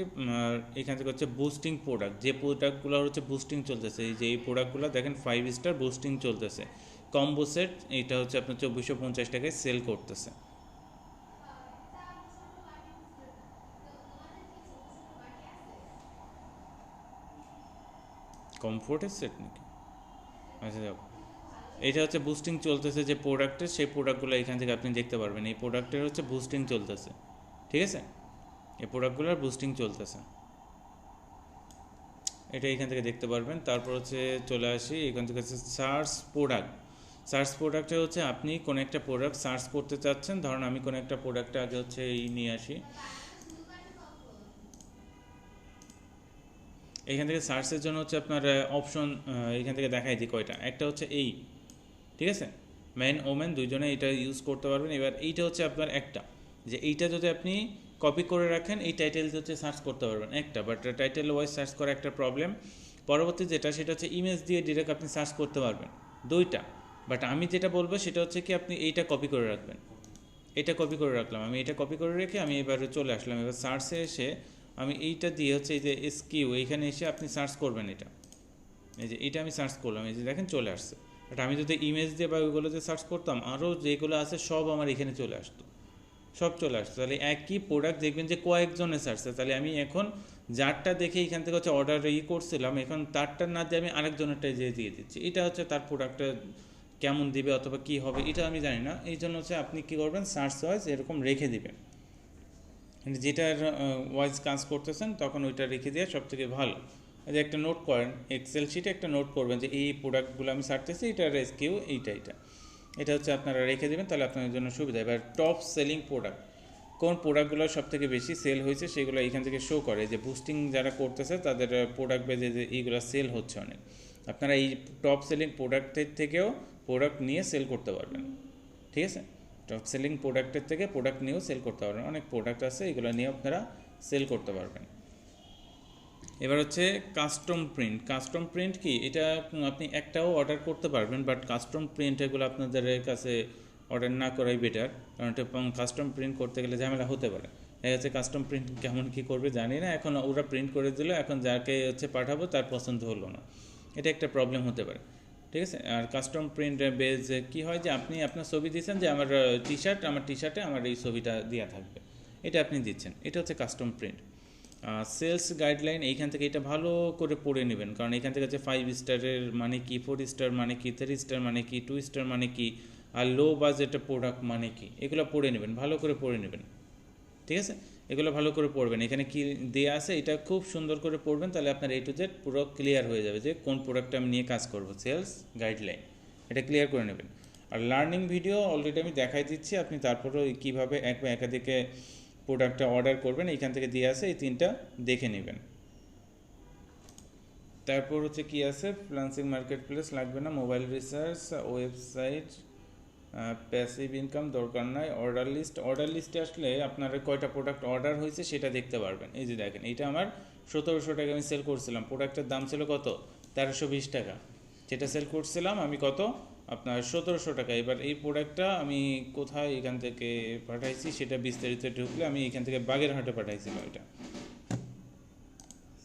এখান থেকে হচ্ছে বুস্টিং প্রোডাক্ট, যে প্রোডাক্টগুলো হচ্ছে বুস্টিং চলতেছে। এই যে এই প্রোডাক্টগুলো দেখেন 5 স্টার বুস্টিং চলতেছে, কম্বো সেট, এইটা হচ্ছে আপনার 2450 টাকায় সেল করতেছে। কমফোর্টের সেট নাকি? আচ্ছা যাও, এটা হচ্ছে বুস্টিং চলতেছে যে প্রোডাক্টের, সেই প্রোডাক্টগুলো এখান থেকে আপনি দেখতে পারবেন। এই প্রোডাক্টের হচ্ছে বুস্টিং চলতেছে, ঠিক আছে, এই প্রোডাক্টগুলোর বুস্টিং চলতেছে, এটা এখান থেকে দেখতে পারবেন। তারপর হচ্ছে চলে আসি এখান থেকে হচ্ছে সার্চ প্রোডাক্টে হচ্ছে আপনি কোনো একটা প্রোডাক্ট সার্চ করতে চাচ্ছেন। ধরুন আমি কোনো একটা প্রোডাক্টে আগে হচ্ছে এই নিয়ে আসি, এখান থেকে সার্চের জন্য হচ্ছে আপনার অপশন এখান থেকে দেখাই দিই কয়টা। একটা হচ্ছে এই, ঠিক আছে, মেন ওমেন দুইজনে এটা ইউজ করতে পারবেন। এবার এইটা হচ্ছে আপনার একটা, যে এইটা যদি আপনি কপি করে রাখেন এই টাইটেল হচ্ছে সার্চ করতে পারবেন একটা, বাট টাইটেল ওয়াইজ সার্চ করা একটা প্রবলেম। পরবর্তী যেটা সেটা হচ্ছে ইমেজ দিয়ে ডিরেক্ট আপনি সার্চ করতে পারবেন, দুইটা। বাট আমি যেটা বলবো সেটা হচ্ছে কি আপনি এইটা কপি করে রাখবেন, এটা কপি করে রাখলাম, আমি এটা কপি করে রেখে আমি এবারে চলে আসলাম। এবার সার্চে এসে আমি এইটা দিয়ে হচ্ছে এই যে এসকিউ, এইখানে এসে আপনি সার্চ করবেন এটা, এই যে এটা আমি সার্চ করলাম, এই যে দেখেন চলে আসছে। বাট আমি যদি ইমেজ দিয়ে বা ওইগুলোতে সার্চ করতাম আরও যেগুলো আছে সব আমার এখানে চলে আসতো, সব চলে আসতো। তাহলে একই প্রোডাক্ট দেখবেন যে কয়েকজনে সার্চে, তাহলে আমি এখন যারটা দেখে এখান থেকে হচ্ছে অর্ডার করছিলাম, এখন তারটা না দিয়ে আমি আরেকজনেরটাই দিয়ে দিচ্ছি। এটা হচ্ছে তার প্রোডাক্টটা কেমন দিবে অথবা কি হবে এটা আমি জানি না, এই জন্য হচ্ছে আপনি কী করবেন সার্চ ওয়াইজ এরকম রেখে দিবেন, যেটার ওয়াইজ কাজ করতেছেন তখন ওইটা রেখে দেওয়া সবথেকে ভালো। যে একটা নোট করেন, এক্সেল শিটে একটা নোট করবেন যে এই প্রোডাক্টগুলো আমি সারতেছি, এটা রেস্কিউ এটা হচ্ছে আপনারা রেখে দেবেন, তাহলে আপনাদের জন্য সুবিধা। এবার টপ সেলিং প্রোডাক্ট, কোন প্রোডাক্টগুলো সবথেকে বেশি সেল হয়েছে সেগুলো এখান থেকে শো করে, যে বুস্টিং যারা করতেছে তাদের প্রোডাক্ট বেজে যে এইগুলো সেল হচ্ছে অনেক। আপনারা এই টপ সেলিং প্রোডাক্টের থেকেও প্রোডাক্ট নিয়ে সেল করতে পারবেন, ঠিক আছে, টপ সেলিং প্রোডাক্টের থেকে প্রোডাক্ট নিয়েও সেল করতে পারবেন। অনেক প্রোডাক্ট আছে, এগুলো নিয়ে আপনারা সেল করতে পারবেন। এবার হচ্ছে কাস্টম প্রিন্ট কি, এটা আপনি একটাও অর্ডার করতে পারবেন, বাট কাস্টম প্রিন্ট এগুলো আপনাদের কাছে অর্ডার না করাই বেটার, কারণ এটা কাস্টম প্রিন্ট করতে গেলে ঝামেলা হতে পারে। এই হচ্ছে কাস্টম প্রিন্ট কেমন কী করবে জানি না, এখন ওরা প্রিন্ট করে দিল, এখন যাকে হচ্ছে পাঠাবো তার পছন্দ হলো না, এটা একটা প্রবলেম হতে পারে, ঠিক আছে। আর কাস্টম প্রিন্ট বেজ কী হয় যে আপনি আপনার ছবি দিচ্ছেন যে আমার টি শার্টে আমার এই ছবিটা দেওয়া থাকবে, এটা আপনি দিচ্ছেন, এটা হচ্ছে কাস্টম প্রিন্ট। সেলস গাইডলাইন এইখান থেকে এটা ভালো করে পড়ে নেবেন, কারণ এখান থেকে হচ্ছে 5 স্টারের মানে কি, 4 স্টার মানে কি, 3 স্টার মানে কি, 2 স্টার মানে কি, আর লো বাজেটের প্রোডাক্ট মানে কি, এগুলো পড়ে নেবেন, ভালো করে পড়ে নেবেন, ঠিক আছে, এগুলো ভালো করে পড়বেন। এখানে কি দেওয়া আছে এটা খুব সুন্দর করে পড়বেন, তাহলে আপনার A to Z পুরো ক্লিয়ার হয়ে যাবে যে কোন প্রোডাক্টটা আমি নিয়ে কাজ করব। সেলস গাইডলাইন এটা ক্লিয়ার করে নেবেন। আর লার্নিং ভিডিও অলরেডি আমি দেখাই দিচ্ছি, আপনি তারপরেও কীভাবে এক বা একাধিকে প্রোডাক্টটা অর্ডার করবেন এইখান থেকে দিয়ে আছে, এই 3টা দেখে নেবেন। তারপর হচ্ছে কি আছে, ফ্রিল্যান্সিং মার্কেট প্লেস লাগবে না, mobile research, website, passive income দরকার নাই, অর্ডার লিস্টে আসলে আপনার কয়টা প্রোডাক্ট অর্ডার হয়েছে সেটা দেখতে পারবেন। এই যে দেখেন, এইটা আমার 1700 টাকা আমি সেল করছিলাম, প্রোডাক্টের দাম ছিল কত 1320 টাকা, যেটা সেল করছিলাম আমি কত আপনার 1700 টাকা। এবার এই প্রোডাক্টটা আমি কোথায় এখান থেকে পাঠাইছি সেটা বিস্তারিত ঢুকলে আমি এখান থেকে বাগেরহাটে পাঠাইছিলাম।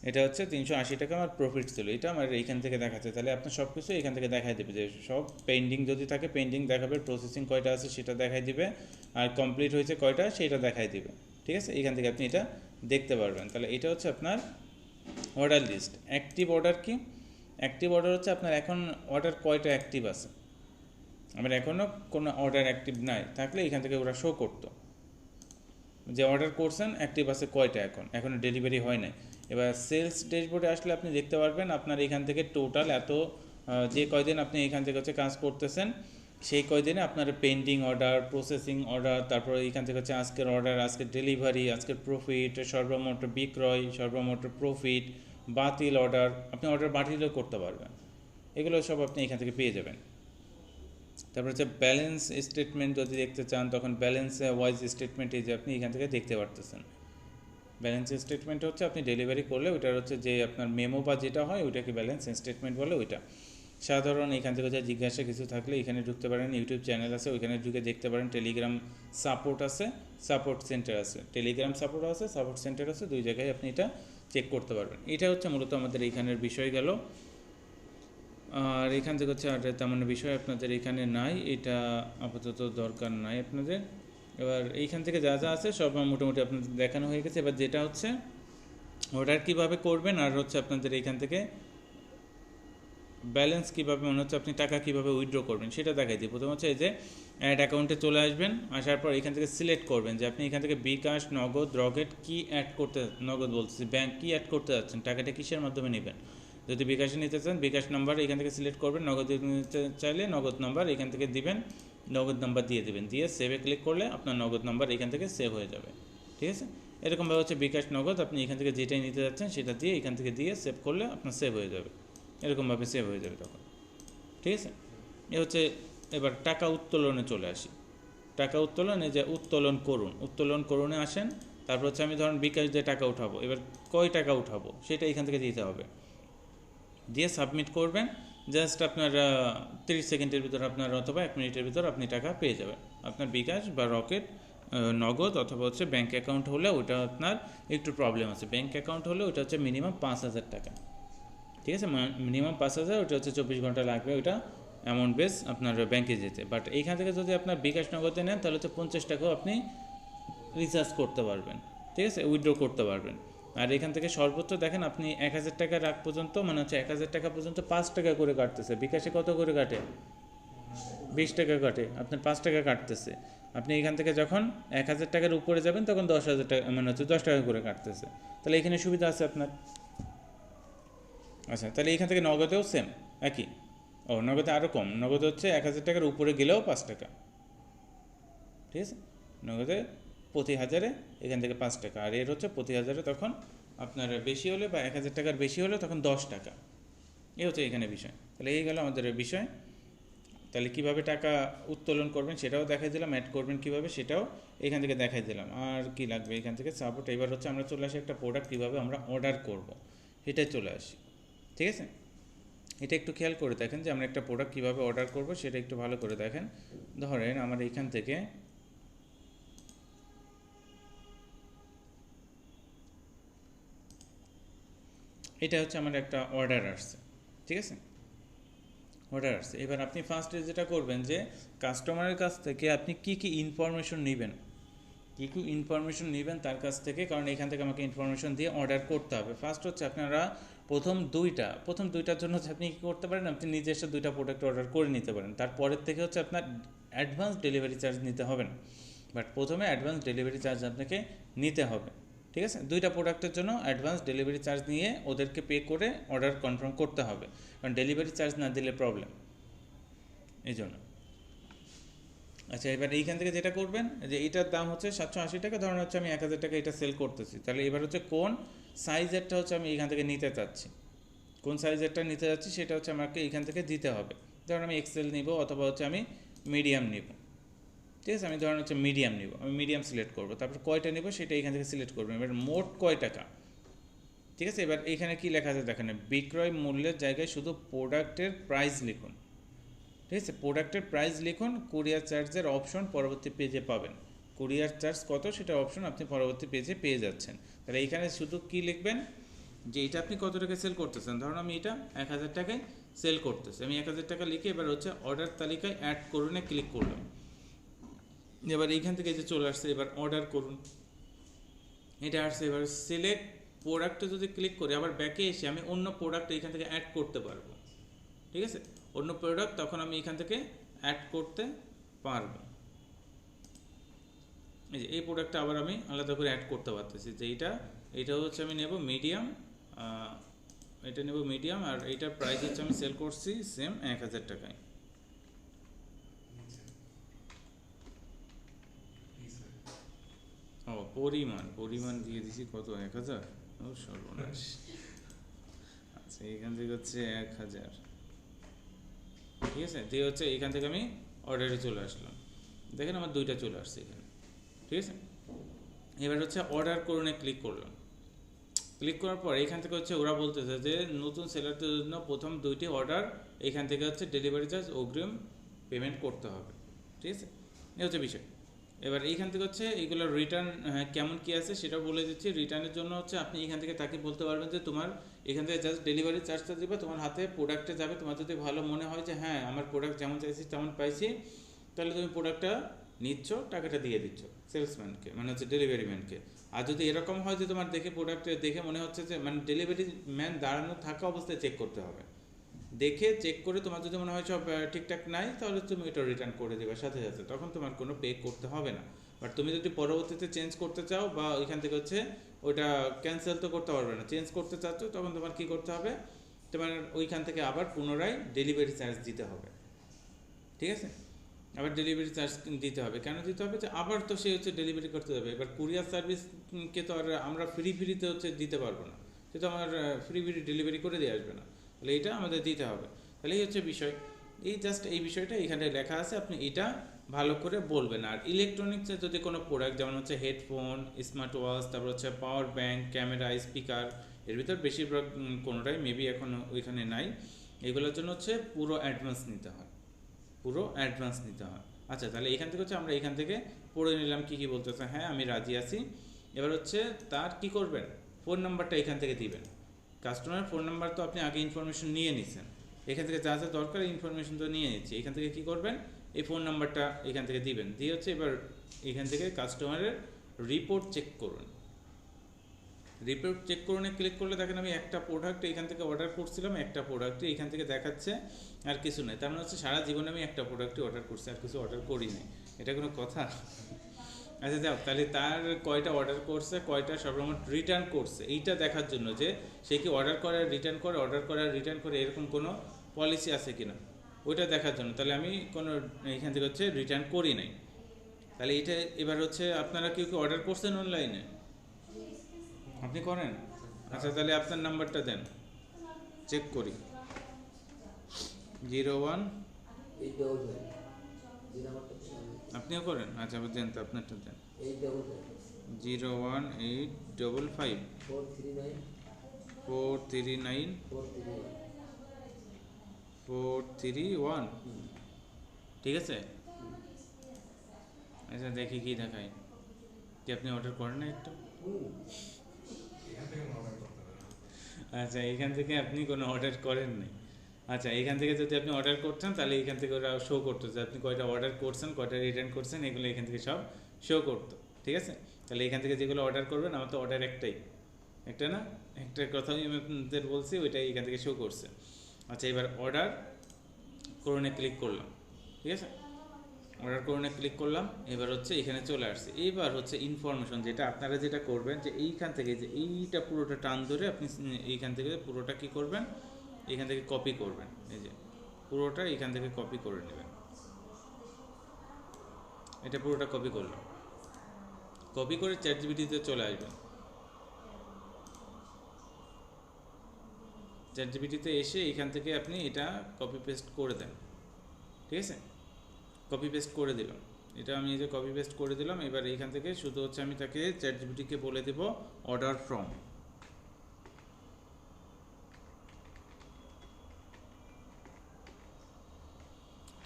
এটা হচ্ছে 380 টাকা আমার প্রফিট ছিল, এটা আমার এইখান থেকে দেখাচ্ছে। তাহলে আপনার সব কিছু এখান থেকে দেখাই দেবে, যে সব পেন্ডিং যদি থাকে পেন্ডিং দেখাবে, প্রসেসিং কয়টা আছে সেটা দেখাই দিবে, আর কমপ্লিট হয়েছে কয়টা সেটা দেখাই দিবে। ঠিক আছে, এখান থেকে আপনি এটা দেখতে পারবেন। তাহলে এটা হচ্ছে আপনার অর্ডার লিস্ট। অ্যাক্টিভ অর্ডার কি? অ্যাক্টিভ অর্ডার হচ্ছে আপনার এখন অর্ডার কয়টা অ্যাক্টিভ আছে। আমার এখনও কোনো অর্ডার অ্যাক্টিভ নাই, থাকলে এখান থেকে ওরা শো করতো যে অর্ডার করছেন অ্যাক্টিভ আছে কয়টা, এখনও ডেলিভারি হয় নাই। এবার সেলস ড্যাশবোর্ডে আসলে আপনি দেখতে পারবেন আপনার এখান থেকে টোটাল এত যে কয়দিন আপনি এখান থেকে হচ্ছে কাজ করতেছেন সেই কয়দিনে আপনার পেন্ডিং অর্ডার, প্রসেসিং অর্ডার, তারপরে এখান থেকে হচ্ছে আজকের অর্ডার, আজকের ডেলিভারি, আজকের প্রফিট, সর্বমোট বিক্রয়, সর্বমোট প্রফিট, বাতিল অর্ডার, আপনি অর্ডার বাতিলও করতে পারবেন। এগুলো সব আপনি এখান থেকে পেয়ে যাবেন। তারপর হচ্ছে ব্যালেন্স স্টেটমেন্ট যদি দেখতে চান তখন ব্যালেন্স ওয়াইজ স্টেটমেন্ট এই যে আপনি এখান থেকে দেখতে পারতেছেন। ব্যালেন্স স্টেটমেন্ট হচ্ছে আপনি ডেলিভারি করলে ওইটার হচ্ছে যে আপনার মেমো বা যেটা হয় ওইটাকে ব্যালেন্স স্টেটমেন্ট বলে। ওইটা সাধারণ এখান থেকে হচ্ছে জিজ্ঞাসা কিছু থাকলে এখানে ঢুকতে পারেন, ইউটিউব চ্যানেল আছে ওইখানে ঢুকে দেখতে পারেন, টেলিগ্রাম সাপোর্ট আছে, সাপোর্ট সেন্টার আছে, টেলিগ্রাম সাপোর্ট আছে, সাপোর্ট সেন্টার আছে, দুই জায়গায় আপনি এটা চেক করতে পারবেন। এটা হচ্ছে মূলত আমাদের এইখানের বিষয় গেল। আর এখান থেকে হচ্ছে আর তেমন বিষয় আপনাদের এখানে নাই, এটা আপাতত দরকার নাই আপনাদের। এবার এইখান থেকে যা যা আছে সব মোটামুটি আপনাদের দেখানো হয়ে গেছে। এবার যেটা হচ্ছে অর্ডার কীভাবে করবেন আর হচ্ছে আপনাদের এইখান থেকে ব্যালেন্স কীভাবে মনে হচ্ছে আপনি টাকা কীভাবে উইথড্র করবেন সেটা দেখাই দিই। প্রথম হচ্ছে এই যে অ্যাড অ্যাকাউন্টে চলে আসবেন, আসার পর এখান থেকে সিলেক্ট করবেন যে আপনি এখান থেকে বিকাশ, নগদ, রকেট কী অ্যাড করতে, নগদ বলতেছি, ব্যাংক কী অ্যাড করতে যাচ্ছেন, টাকাটা কিসের মাধ্যমে নেবেন। যদি বিকাশে নিতে চান বিকাশ নাম্বার এখান থেকে সিলেক্ট করবেন, নগদ নিতে চাইলে নগদ নাম্বার এখান থেকে দিবেন, নগদ নাম্বার দিয়ে দেবেন, দিয়ে সেভে ক্লিক করলে আপনার নগদ নাম্বার এখান থেকে সেভ হয়ে যাবে। ঠিক আছে, এরকমভাবে হচ্ছে বিকাশ, নগদ আপনি এখান থেকে যেটাই নিতে যাচ্ছেন সেটা দিয়ে এখান থেকে দিয়ে সেভ করলে আপনার সেভ হয়ে যাবে, এরকমভাবে সেভ হয়ে যাবে তখন। ঠিক আছে, এ হচ্ছে এবার টাকা উত্তোলনে চলে আসি। টাকা উত্তোলনে যে উত্তোলন করুন, উত্তোলন করুনে আসেন, তারপর হচ্ছে আমি ধরুন বিকাশ দিয়ে টাকা উঠাবো, এবার কয় টাকা উঠাবো সেটা এখান থেকে দিতে হবে, দিয়ে সাবমিট করবেন। জাস্ট আপনার 30 সেকেন্ডের ভিতর আপনার অথবা 1 মিনিটের ভিতর আপনি টাকা পেয়ে যাবেন। আপনার বিকাশ বা রকেট, নগদ অথবা হচ্ছে ব্যাঙ্ক অ্যাকাউন্ট হলে ওটা আপনার একটু প্রবলেম আছে। ব্যাঙ্ক অ্যাকাউন্ট হলে ওটা হচ্ছে মিনিমাম 5000 টাকা। ঠিক আছে, মিনিমাম 5000, ওটা হচ্ছে 24 ঘন্টা লাগবে ওইটা অ্যামাউন্ট বেস আপনার ব্যাংকে যেতে। বাট এইখান থেকে যদি আপনার বিকাশ, নগদে নেন তাহলে হচ্ছে 50 টাকাও আপনি রিচার্জ করতে পারবেন। ঠিক আছে, উইথড্র করতে পারবেন। আর এখান থেকে সর্বোচ্চ দেখেন আপনি 1000 টাকা রাখ পর্যন্ত, মানে হচ্ছে 1000 টাকা পর্যন্ত 5 টাকা করে কাটতেছে। বিকাশে কত করে কাটে? 20 টাকা কাটে, আপনার 5 টাকা কাটতেছে। আপনি এখান থেকে যখন 1000 টাকার উপরে যাবেন তখন 10,000 টাকা, মানে হচ্ছে 10 টাকা করে কাটতেছে। তাহলে এখানে সুবিধা আছে আপনার। আচ্ছা, তাহলে এখান থেকে নগদেও সেম একই। ও, নগদে আরও কম, নগদে হচ্ছে 1000 টাকার উপরে গেলেও 5 টাকা। ঠিক আছে, নগদে প্রতি হাজারে এখান থেকে 5 টাকা, আর এর হচ্ছে প্রতি হাজারে তখন আপনার বেশি হলে বা 1000 টাকার বেশি হলে তখন 10 টাকা। এই হচ্ছে এখানে বিষয়। তাহলে এই গেল আমাদের বিষয়। তাহলে কিভাবে টাকা উত্তোলন করবেন সেটাও দেখাই দিলাম, অ্যাড করবেন কিভাবে সেটাও এখান থেকে দেখাই দিলাম। আর কি লাগবে এখান থেকে সাপোর্ট। এবার হচ্ছে আমরা চলে আসি একটা প্রোডাক্ট কীভাবে আমরা অর্ডার করব সেটাই চলে আসি। ঠিক আছে, এটা একটু খেয়াল করে দেখেন যে আমরা একটা প্রোডাক্ট কীভাবে অর্ডার করব সেটা একটু ভালো করে দেখেন। ধরেন আমার এইখান থেকে এটা হচ্ছে আমার একটা অর্ডার আসছে। ঠিক আছে, অর্ডার আসছে। এবার আপনি ফার্স্টে যেটা করবেন যে কাস্টমারের কাছ থেকে আপনি কি কি ইনফরমেশন নেবেন, কী কী ইনফরমেশন নেবেন তার কাছ থেকে, কারণ এখান থেকে আমাকে ইনফরমেশন দিয়ে অর্ডার করতে হবে। ফার্স্ট হচ্ছে আপনারা প্রথম দুইটার জন্য হচ্ছে আপনি কী করতে পারেন, আপনি নিজস্ব 2টা প্রোডাক্ট অর্ডার করে নিতে পারেন। তারপরের থেকে হচ্ছে আপনার অ্যাডভান্স ডেলিভারি চার্জ নিতে হবে না, বাট প্রথমে অ্যাডভান্স ডেলিভারি চার্জ আপনাকে নিতে হবে। ঠিক আছে, 2টা প্রোডাক্টের জন্য অ্যাডভান্স ডেলিভারি চার্জ নিয়ে ওদেরকে পে করে অর্ডার কনফার্ম করতে হবে, কারণ ডেলিভারি চার্জ না দিলে প্রবলেম, এই জন্য। আচ্ছা, এবার এইখান থেকে যেটা করবেন যে এইটার দাম হচ্ছে 780 টাকা, ধরুন হচ্ছে আমি 1000 টাকা এটা সেল করতেছি। তাহলে এবার হচ্ছে কোন সাইজেরটা হচ্ছে আমি এখান থেকে নিতে চাচ্ছি, কোন সাইজেরটা নিতে যাচ্ছি সেটা হচ্ছে আমাকে এখান থেকে দিতে হবে। ধরুন আমি এক্সেল নিব অথবা হচ্ছে আমি মিডিয়াম নিব। ঠিক আছে, আমি ধরুন হচ্ছে মিডিয়াম নিব, আমি মিডিয়াম সিলেক্ট করব, তারপর কয়টা নিব সেটা এখান থেকে সিলেক্ট করবেন। এবার মোট কয় টাকা, ঠিক আছে, এবার এখানে কি লেখা আছে দেখেন, বিক্রয় মূল্যের জায়গায় শুধু প্রোডাক্টের প্রাইস লিখুন। ঠিক আছে, প্রোডাক্টের প্রাইস লিখুন, কুরিয়ার চার্জের অপশন পরবর্তী পেজে পাবেন। কুরিয়ার চার্জ কত সেটা অপশন আপনি পরবর্তী পেজে পেয়ে যাচ্ছেন। তাহলে এইখানে শুধু কি লিখবেন, যে এটা আপনি কত টাকা সেল করতেছেন। ধরুন আমি এটা 1000 টাকায় সেল করতেছি, আমি 1000 টাকা লিখে এবার হচ্ছে অর্ডার তালিকায় অ্যাড করুনে ক্লিক করলাম। এবার এইখান থেকে যে চলে আসছে, এবার অর্ডার করুন, এটা আসছে। এবার সিলেক্ট প্রোডাক্টে যদি ক্লিক করি, আবার ব্যাকে এসে আমি অন্য প্রোডাক্ট এখান থেকে অ্যাড করতে পারবো। ঠিক আছে, অন্য প্রোডাক্ট তখন আমি এখান থেকে অ্যাড করতে পারবো। এই যে এই প্রোডাক্টটা আবার আমি আলাদা করে অ্যাড করতে পারতেছি, যে এটা হচ্ছে আমি নেব মিডিয়াম, এটা নেব মিডিয়াম, আর এইটার প্রাইস হচ্ছে আমি সেল করছি সেম 1000 টাকায়। ও পরিমাণ দিয়ে দিছি কত, 1000। ও সর্বনাশ। আচ্ছা এখান থেকে হচ্ছে 1000। ঠিক আছে, দিয়ে হচ্ছে এখান থেকে আমি অর্ডারে চলে আসলাম, দেখেন আমার 2টা চলে আসছে এখানে। ঠিক আছে, এবার হচ্ছে অর্ডার করুনে ক্লিক করলাম। ক্লিক করার পর এখান থেকে হচ্ছে ওরা বলতেছে যে নতুন সেলারদের জন্য প্রথম 2টি অর্ডার এখান থেকে হচ্ছে ডেলিভারি চার্জ অগ্রিম পেমেন্ট করতে হবে। ঠিক আছে, এই হচ্ছে বিষয়। এবার এইখান থেকে হচ্ছে এইগুলো রিটার্ন কেমন কি আছে সেটা বলে দিচ্ছি। রিটার্নের জন্য হচ্ছে আপনি এখান থেকে তাকে বলতে পারবেন যে তোমার এখান থেকে জাস্ট ডেলিভারি চার্জটা দিবে, তোমার হাতে প্রোডাক্টে যাবে। তোমার যদি ভালো মনে হয় যে হ্যাঁ আমার প্রোডাক্ট যেমন চাইছি তেমন পাইছি, তাহলে তুমি প্রোডাক্টটা নিচ্ছ, টাকাটা দিয়ে দিচ্ছ সেলসম্যানকে, মানে হচ্ছে ডেলিভারি ম্যানকে। আর যদি এরকম হয় যে তোমার দেখে প্রোডাক্টে দেখে মনে হচ্ছে যে মানে ডেলিভারি ম্যান দাঁড়ানো থাকা অবস্থায় চেক করতে হবে, দেখে চেক করে তোমার যদি মনে হয় সব ঠিকঠাক নাই, তাহলে তুমি এটা রিটার্ন করে দেবে সাথে সাথে, তখন তোমার কোনো পে করতে হবে না। বাট তুমি যদি পরবর্তীতে চেঞ্জ করতে চাও বা ওইখান থেকে হচ্ছে ওইটা ক্যান্সেল তো করতে পারবে না, চেঞ্জ করতে চাচ্ছ, তখন তোমার কি করতে হবে, তোমার ওইখান থেকে আবার পুনরায় ডেলিভারি চার্জ দিতে হবে। ঠিক আছে, আবার ডেলিভারি চার্জ দিতে হবে। কেন দিতে হবে, যে আবার তো সে হচ্ছে ডেলিভারি করতে যাবে। এবার কুরিয়ার সার্ভিসকে তো আর আমরা ফ্রিতে হচ্ছে দিতে পারবো না, সে তো আমার ফ্রি ডেলিভারি করে দিয়ে আসবে না, তাহলে এটা আমাদের দিতে হবে। তাহলে এই হচ্ছে বিষয়, এই জাস্ট এই বিষয়টা এখানে লেখা আছে, আপনি এটা ভালো করে বলবেন। আর ইলেকট্রনিক্সের যদি কোনো প্রোডাক্ট যেমন হচ্ছে হেডফোন, স্মার্ট ওয়াচ, তারপর হচ্ছে পাওয়ার ব্যাঙ্ক, ক্যামেরা, স্পিকার, এর ভিতর বেশিরভাগ কোনোটাই মেবি এখন ওইখানে নাই, এগুলোর জন্য হচ্ছে পুরো অ্যাডভান্স নিতে হয়, পুরো অ্যাডভান্স নিতে হয়। আচ্ছা তাহলে এখান থেকে হচ্ছে আমরা এখান থেকে পড়ে নিলাম কী কী বলতেছে। হ্যাঁ আমি রাজি আছি। এবার হচ্ছে তার কি করবেন, ফোন নাম্বারটা এখান থেকে দিবেন। কাস্টমার ফোন নাম্বার তো আপনি আগে ইনফরমেশন নিয়ে নিচ্ছেন, এখান থেকে যা যা দরকার ইনফরমেশন তো নিয়ে নিচ্ছি। এখান থেকে কি করবেন, এই ফোন নাম্বারটা এখান থেকে দিবেন, দিয়ে হচ্ছে এবার এখান থেকে কাস্টমারের রিপোর্ট চেক করুন। রিপোর্ট চেক করুনে ক্লিক করলে দেখেন আমি একটা প্রোডাক্ট এখান থেকে অর্ডার করছিলাম, একটা প্রোডাক্টই এখান থেকে দেখাচ্ছে, আর কিছু নেই। তার মানে হচ্ছে সারা জীবনে আমি একটা প্রোডাক্টই অর্ডার করছি, আর কিছু অর্ডার করিনি। এটা কোনো কথা? আচ্ছা যাও, তাহলে তার কয়টা অর্ডার করছে, কয়টা সর্বমোট রিটার্ন করছে, এইটা দেখার জন্য যে সে কি অর্ডার করে রিটার্ন করে, অর্ডার করে রিটার্ন করে, এরকম কোনো পলিসি আছে কিনা ওইটা দেখার জন্য। তাহলে আমি কোনো এখান থেকে হচ্ছে রিটার্ন করি নাই। তাহলে এটা এবার হচ্ছে আপনারা কেউ কেউ অর্ডার করছেন অনলাইনে, আপনি করেন? আচ্ছা তাহলে আপনার নাম্বারটা দেন, চেক করি। 01, আপনিও করেন? আচ্ছা দেন তো আপনারটা দেন। 01855 439 431। ঠিক আছে, আচ্ছা দেখি কি দেখায়, কি আপনি অর্ডার করেন না একটু? আচ্ছা এখান থেকে আপনি কোনো অর্ডার করেন নাই। আচ্ছা এখান থেকে যদি আপনি অর্ডার করতেন তাহলে এখান থেকে ওরা শো করতো যে আপনি কয়টা অর্ডার করছেন, কয়টা রিটার্ন করছেন, এগুলো এখান থেকে সব শো করতো। ঠিক আছে, তাহলে এখান থেকে যেগুলো অর্ডার করবেন, আমার তো অর্ডার একটাই, একটা না, একটার কথাই আমি আপনাদের বলছি, ওইটাই এখান থেকে শো করছে। আচ্ছা এবার অর্ডার করুনে ক্লিক করলাম। ঠিক আছে, অর্ডার করুনে ক্লিক করলাম, এবার হচ্ছে এখানে চলে আসছে। এইবার হচ্ছে ইনফরমেশন, যেটা আপনারা যেটা করবেন যে এইখান থেকে যে এইটা পুরোটা টান ধরে আপনি এইখান থেকে পুরোটা কি করবেন, এখান থেকে কপি করবেন। এই যে পুরোটা এখান থেকে কপি করে নেবেন, এটা পুরোটা কপি করলাম, কপি করে চ্যাটজিপিটিতে চলে আসবেন। চ্যাটজিপিটিতে এসে এখান থেকে আপনি এটা কপি পেস্ট করে দেন। ঠিক আছে, কপি পেস্ট করে দিলাম, এটা আমি এই যে কপি পেস্ট করে দিলাম। এবার এইখান থেকে শুধু হচ্ছে আমি তাকে চ্যাটজিপিটিকে বলে দেব অর্ডার ফ্রম,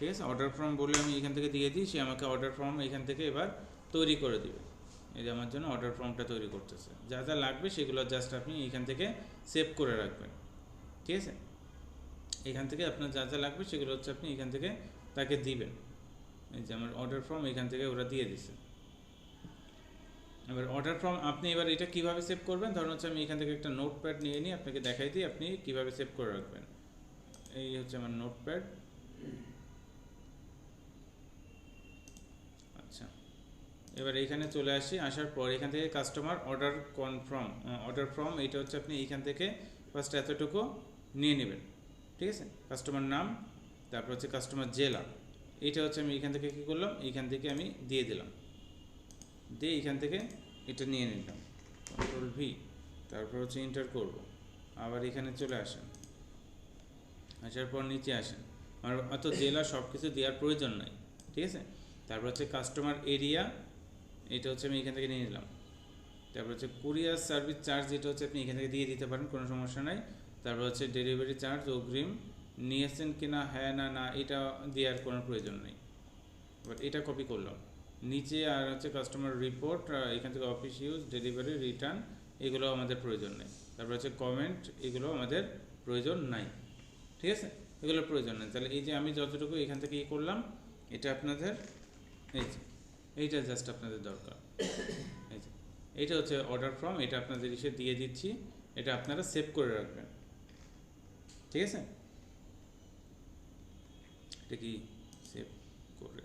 ঠিক আছে। অর্ডার ফর্ম বলে আমি এখান থেকে দিয়ে দিই, সে আমাকে অর্ডার ফর্ম এখান থেকে এবার তৈরি করে দিবে। এই যে আমার জন্য অর্ডার ফর্মটা তৈরি করতেছে, যা যা লাগবে সেগুলো জাস্ট আপনি এখান থেকে সেভ করে রাখবেন। ঠিক আছে, এখান থেকে আপনার যা যা লাগবে সেগুলো হচ্ছে আপনি এখান থেকে তাকে দিবেন। এই যে আমার অর্ডার ফর্ম এখান থেকে ওরা দিয়ে দিছে। এবার অর্ডার ফর্ম আপনি এবার এটা কিভাবে সেভ করবেন, ধরুন হচ্ছে আমি এখান থেকে একটা নোটপ্যাড নিয়ে নিই, আপনাকে দেখাই দিই আপনি কিভাবে সেভ করে রাখবেন। এই হচ্ছে আমার নোটপ্যাড। আচ্ছা, এবার এইখানে চলে আসি, আসার পর এখান থেকে কাস্টমার অর্ডার ফর্ম এইটা হচ্ছে আপনি এইখান থেকে ফার্স্ট এতটুকু নিয়ে নেবেন। ঠিক আছে, কাস্টমার নাম, তারপর হচ্ছে কাস্টমার জেলা, এইটা হচ্ছে আমি এখান থেকে কী করলাম, এইখান থেকে আমি দিয়ে দিলাম, দিয়ে এইখান থেকে এটা নিয়ে নিলাম, কন্ট্রোল ভি, তারপর হচ্ছে এন্টার করব। আবার এখানে চলে আসেন, আসার পর নিচে আসেন, আর অত জেলা সব কিছু দেওয়ার প্রয়োজন নাই। ঠিক আছে, তারপর হচ্ছে কাস্টমার এরিয়া, এটা হচ্ছে আমি এখান থেকে নিয়ে নিলাম। তারপর হচ্ছে কুরিয়ার সার্ভিস চার্জ, এটা হচ্ছে আপনি এখান থেকে দিয়ে দিতে পারেন, কোনো সমস্যা নাই। তারপর হচ্ছে ডেলিভারি চার্জ অগ্রিম নিয়েছেন কিনা, হ্যাঁ না না, এটা দেওয়ার কোনো প্রয়োজন নেই। বাট এটা কপি করলাম নিচে। আর হচ্ছে কাস্টমার রিপোর্ট, এখান থেকে অফিস ইউজ, ডেলিভারি, রিটার্ন, এগুলো আমাদের প্রয়োজন নেই। তারপর হচ্ছে কমেন্ট, এগুলো আমাদের প্রয়োজন নাই। ঠিক আছে, এগুলোর প্রয়োজন নেই। তাহলে এই যে আমি যতটুকু এখান থেকে করলাম, এটা আপনাদের এই যে এইটা জাস্ট আপনাদের দরকার। এই যে এইটা হচ্ছে অর্ডার ফর্ম, এটা আপনাদের এসে দিয়ে দিচ্ছি, এটা আপনারা সেভ করে রাখবেন। ঠিক আছে, এটা কি সেভ করে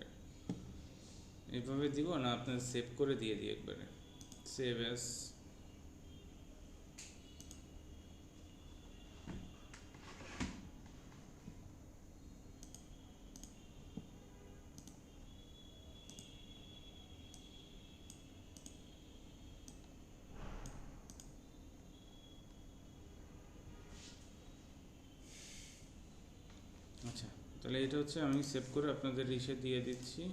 এইভাবে দিব না, আপনার সেভ করে দিয়ে দিই একবারে, সেভ অ্যাজ। আচ্ছা, তাহলে এটা হচ্ছে আমি সেভ করে আপনাদের ইসে দিয়ে দিচ্ছি।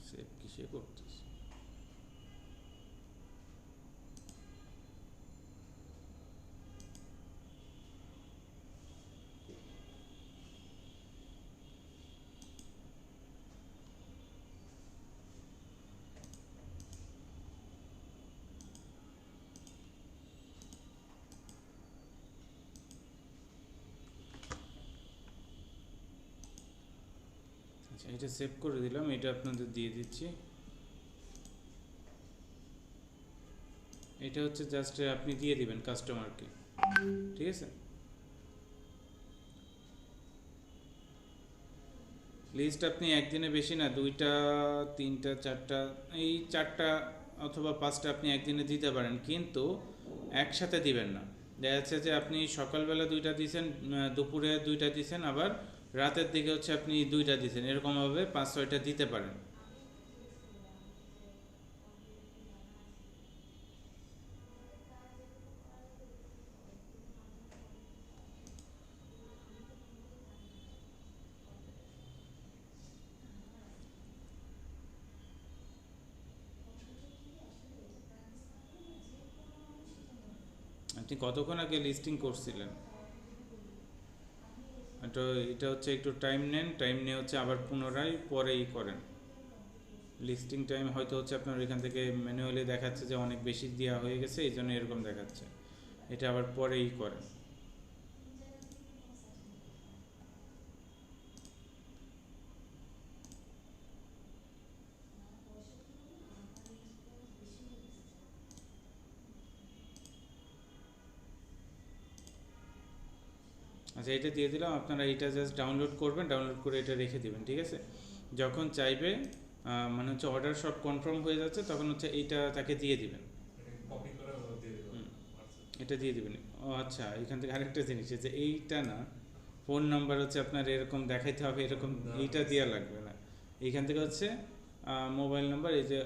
সেভ কিসে করতেছি, আচ্ছা এটা সেভ করে দিলাম, এটা আপনাদের দিয়ে দিচ্ছি। এটা হচ্ছে জাস্ট আপনি দিয়ে দিবেন কাস্টমারকে। ঠিক আছে, লিস্ট আপনি একদিনে বেশি না, 2টা 3টা 4টা, এই 4টা অথবা 5টা আপনি একদিনে দিতে পারেন, কিন্তু একসাথে দিবেন না। দেখা যাচ্ছে যে আপনি সকালবেলা 2টা দিয়েছেন, দুপুরে 2টা দিয়েছেন, আবার রাতের দিকে হচ্ছে আপনি 2টা দিয়েছেন, এরকমভাবে 5-6টা দিতে পারেন। আপনি কতক্ষণ আগে লিস্টিং করছিলেন? তো এটা হচ্ছে একটু টাইম নেন, টাইম নিয়ে হচ্ছে আবার পুনরায় পরেই করেন। লিস্টিং টাইম হয়তো হচ্ছে আপনার এখান থেকে ম্যানুয়ালি দেখাচ্ছে যে অনেক বেশি দেওয়া হয়ে গেছে, এই জন্য এরকম দেখাচ্ছে, এটা আবার পরেই করেন। আচ্ছা এটা দিয়ে দিলাম, আপনারা এটা জাস্ট ডাউনলোড করবেন, ডাউনলোড করে এটা রেখে দিবেন। ঠিক আছে, যখন চাইবে মানে হচ্ছে অর্ডার সব কনফার্ম হয়ে যাচ্ছে, তখন হচ্ছে এইটা তাকে দিয়ে দিবেন। এটা দিয়ে দেবেন। ও আচ্ছা, এখান থেকে আরেকটা জিনিস যে এইটা না, ফোন নাম্বার হচ্ছে আপনার এরকম দেখাইতে হবে, এরকম এইটা দেওয়া লাগবে না। এইখান থেকে হচ্ছে মোবাইল নাম্বার, এই যে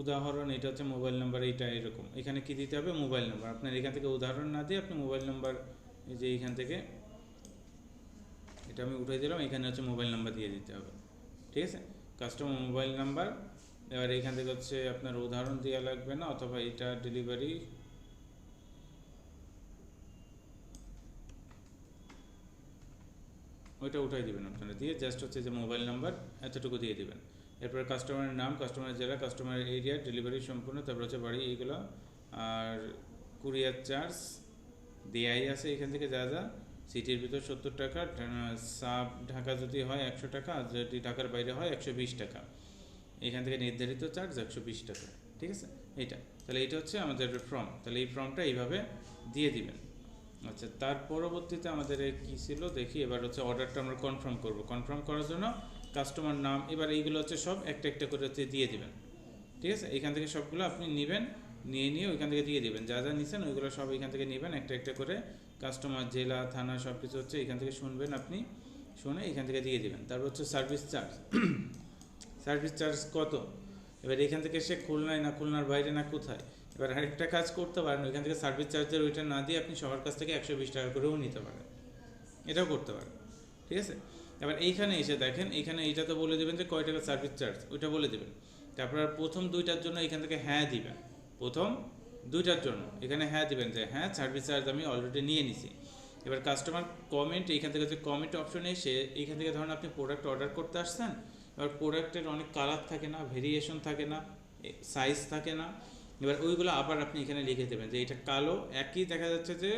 উদাহরণ, এটা হচ্ছে মোবাইল নাম্বার, এইটা এরকম এখানে কি দিতে হবে, মোবাইল নাম্বার। আপনার এখান থেকে উদাহরণ না দিয়ে আপনি মোবাইল নাম্বার, এই যে এইখান থেকে এটা আমি উঠে দিলাম, এখানে হচ্ছে মোবাইল নাম্বার দিয়ে দিতে হবে। ঠিক আছে, কাস্টমার মোবাইল নাম্বার। এবার এইখান থেকে হচ্ছে আপনার উদাহরণ দেওয়া লাগবে না, অথবা এটা ডেলিভারি, ওইটা উঠাই দিবেন আপনারা, দিয়ে জাস্ট হচ্ছে যে মোবাইল নাম্বার এতটুকু দিয়ে দিবেন। এরপরে কাস্টমারের নাম, কাস্টমারের জেলা, কাস্টমারের এরিয়া, ডেলিভারি সম্পূর্ণ, তারপর হচ্ছে বাড়ি, এইগুলো। আর কুরিয়ার চার্জ দেয়াই আছে এখান থেকে, যা যা সিটির ভিতর 70 টাকা, সাব ঢাকা যদি হয় 100 টাকা, আর যদি ঢাকার বাইরে হয় 120 টাকা। এখান থেকে নির্ধারিত চার্জ 120 টাকা। ঠিক আছে, এইটা তাহলে এইটা হচ্ছে আমাদের ফর্ম। তাহলে এই ফর্মটা এইভাবে দিয়ে দিবেন। আচ্ছা, তার পরবর্তীতে আমাদের কী ছিল দেখি, এবার হচ্ছে অর্ডারটা আমরা কনফার্ম করব। কনফার্ম করার জন্য কাস্টমার নাম, এবার এইগুলো হচ্ছে সব একটা একটা করে হচ্ছে দিয়ে দিবেন। ঠিক আছে, এখান থেকে সবগুলো আপনি নেবেন, নিয়ে ওইখান থেকে দিয়ে দিবেন। যা যা নিছেন ওইগুলো সব এখান থেকে নেবেন একটা একটা করে। কাস্টমার, জেলা, থানা সব কিছু হচ্ছে এখান থেকে শুনবেন আপনি, শুনে এখান থেকে দিয়ে দিবেন। তারপর হচ্ছে সার্ভিস চার্জ। সার্ভিস চার্জ কত, এবার এখান থেকে সে খুলনায় না খুলনার বাইরে না কোথায়। এবার আরেকটা কাজ করতে পারেন, ওইখান থেকে সার্ভিস চার্জের ওইটা না দিয়ে আপনি সবার কাছ থেকে 120 টাকা করেও নিতে পারেন, এটাও করতে পারেন। ঠিক আছে, এবার এইখানে এসে দেখেন, এইখানে এইটা তো বলে দেবেন যে কয় টাকা সার্ভিস চার্জ, ওইটা বলে দেবেন। তারপর প্রথম দুইটার জন্য এখান থেকে হ্যাঁ দিবেন, প্রথম দুইটার জন্য এখানে হ্যাঁ দিবেন যে হ্যাঁ সার্ভিস চার্জ আমি অলরেডি নিয়ে নিছি। এবার কাস্টমার কমেন্ট, এইখান থেকে যে কমেন্ট অপশনে এসে এইখান থেকে ধরুন আপনি প্রোডাক্ট অর্ডার করতে আসছেন, এবার প্রোডাক্টের অনেক কালার থাকে না, ভেরিয়েশন থাকে না, সাইজ থাকে না। এবার ওইগুলো আবার আপনি এখানে লিখে দেবেন যে এটা কালো, একই দেখা যাচ্ছে যে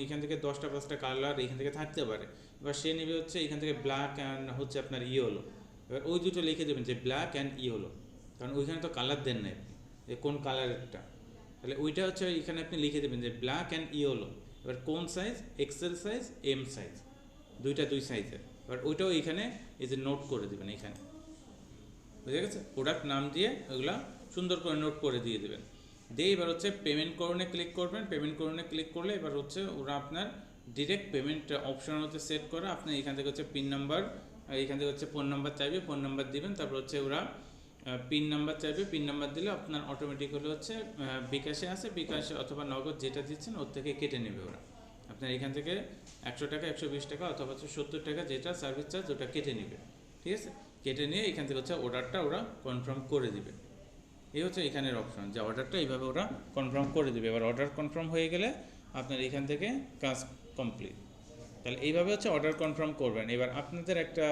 এখান থেকে 10টা 5টা কালার এখান থেকে থাকতে পারে। এবার সে নেবে হচ্ছে এখান থেকে ব্ল্যাক অ্যান্ড হচ্ছে আপনার ইয়েলো। এবার ওই দুটো লিখে দেবেন যে ব্ল্যাক অ্যান্ড ইয়েলো, কারণ ওইখানে তো কালার দেন না আপনি, যে কোন কালারেরটা। তাহলে ওইটা হচ্ছে এখানে আপনি লিখে দেবেন যে ব্ল্যাক অ্যান্ড ইয়েলো। এবার কোন size, XL size, M size, দুই সাইজের। এবার ওইটাও এখানে এই যে নোট করে দেবেন এখানে, বুঝে গেছে, প্রোডাক্ট নাম দিয়ে ওইগুলা সুন্দর করে নোট করে দিয়ে দেবেন। দিয়ে এবার হচ্ছে পেমেন্ট করণে ক্লিক করবেন। পেমেন্ট করণে ক্লিক করলে এবার হচ্ছে ওরা আপনার ডিরেক্ট পেমেন্ট অপশন হচ্ছে সেট করে, আপনি এখান থেকে হচ্ছে পিন নাম্বার, এখান থেকে হচ্ছে ফোন নাম্বার চাইবে, ফোন নাম্বার দিবেন। তারপর হচ্ছে ওরা পিন নাম্বার চাইবে, পিন নাম্বার দিলে আপনার অটোমেটিক্যালি হচ্ছে বিকাশে আছে, বিকাশে অথবা নগদ যেটা দিচ্ছেন ওর থেকে কেটে নেবে ওরা। আপনার এখান থেকে 100 টাকা, 120 টাকা অথবা হচ্ছে 70 টাকা যেটা সার্ভিস চার্জ ওটা কেটে নেবে। ঠিক আছে, কেটে নিয়ে এখান থেকে হচ্ছে অর্ডারটা ওরা কনফার্ম করে দিবে। এই হচ্ছে এখানের অপশন, যে অর্ডারটা এইভাবে ওরা কনফার্ম করে দেবে। এবার অর্ডার কনফার্ম হয়ে গেলে আপনার এখান থেকে কাজ কমপ্লিট। তাহলে এইভাবে হচ্ছে অর্ডার কনফার্ম করবেন। এবার আপনাদের একটা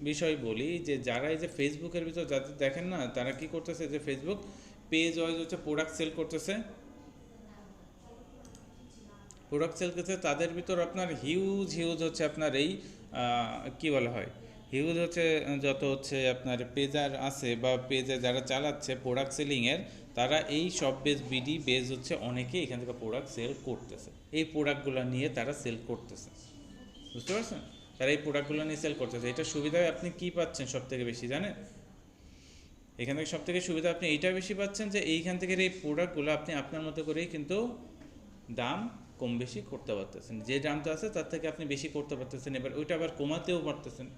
বিষয় বলি, যে যারা এই যে ফেসবুকের ভিতর যাদের দেখেন না, তারা কি করতেছে, যে ফেসবুক পেজ ওয়াইজ হচ্ছে প্রোডাক্ট সেল করতেছে, তাদের ভিতর আপনার হিউজ হচ্ছে আপনার এই কি বলা হয়, হিউজ হচ্ছে যত হচ্ছে আপনার পেজার আছে বা পেজে যারা চালাচ্ছে প্রোডাক্ট সেলিংয়ের, তারা এই সব বিডি বেজ হচ্ছে অনেকে এখান থেকে প্রোডাক্ট সেল করতেছে, এই প্রোডাক্টগুলো নিয়ে তারা সেল করতেছে, বুঝতে পারছেন, তারা এই প্রোডাক্টগুলো নিয়ে সেল করতেছে। এটা সুবিধায় আপনি কি পাচ্ছেন সব থেকে বেশি জানেন, এখান থেকে সব থেকে সুবিধা আপনি এইটা বেশি পাচ্ছেন যে এইখান থেকে এই প্রোডাক্টগুলো আপনি আপনার মতো করেই কিন্তু দাম কম বেশি করতে পারতেছেন, যে দামটা আছে তার থেকে আপনি বেশি করতে পারতেছেন। এবার ওইটা আবার কমাতেও পারতেছেন।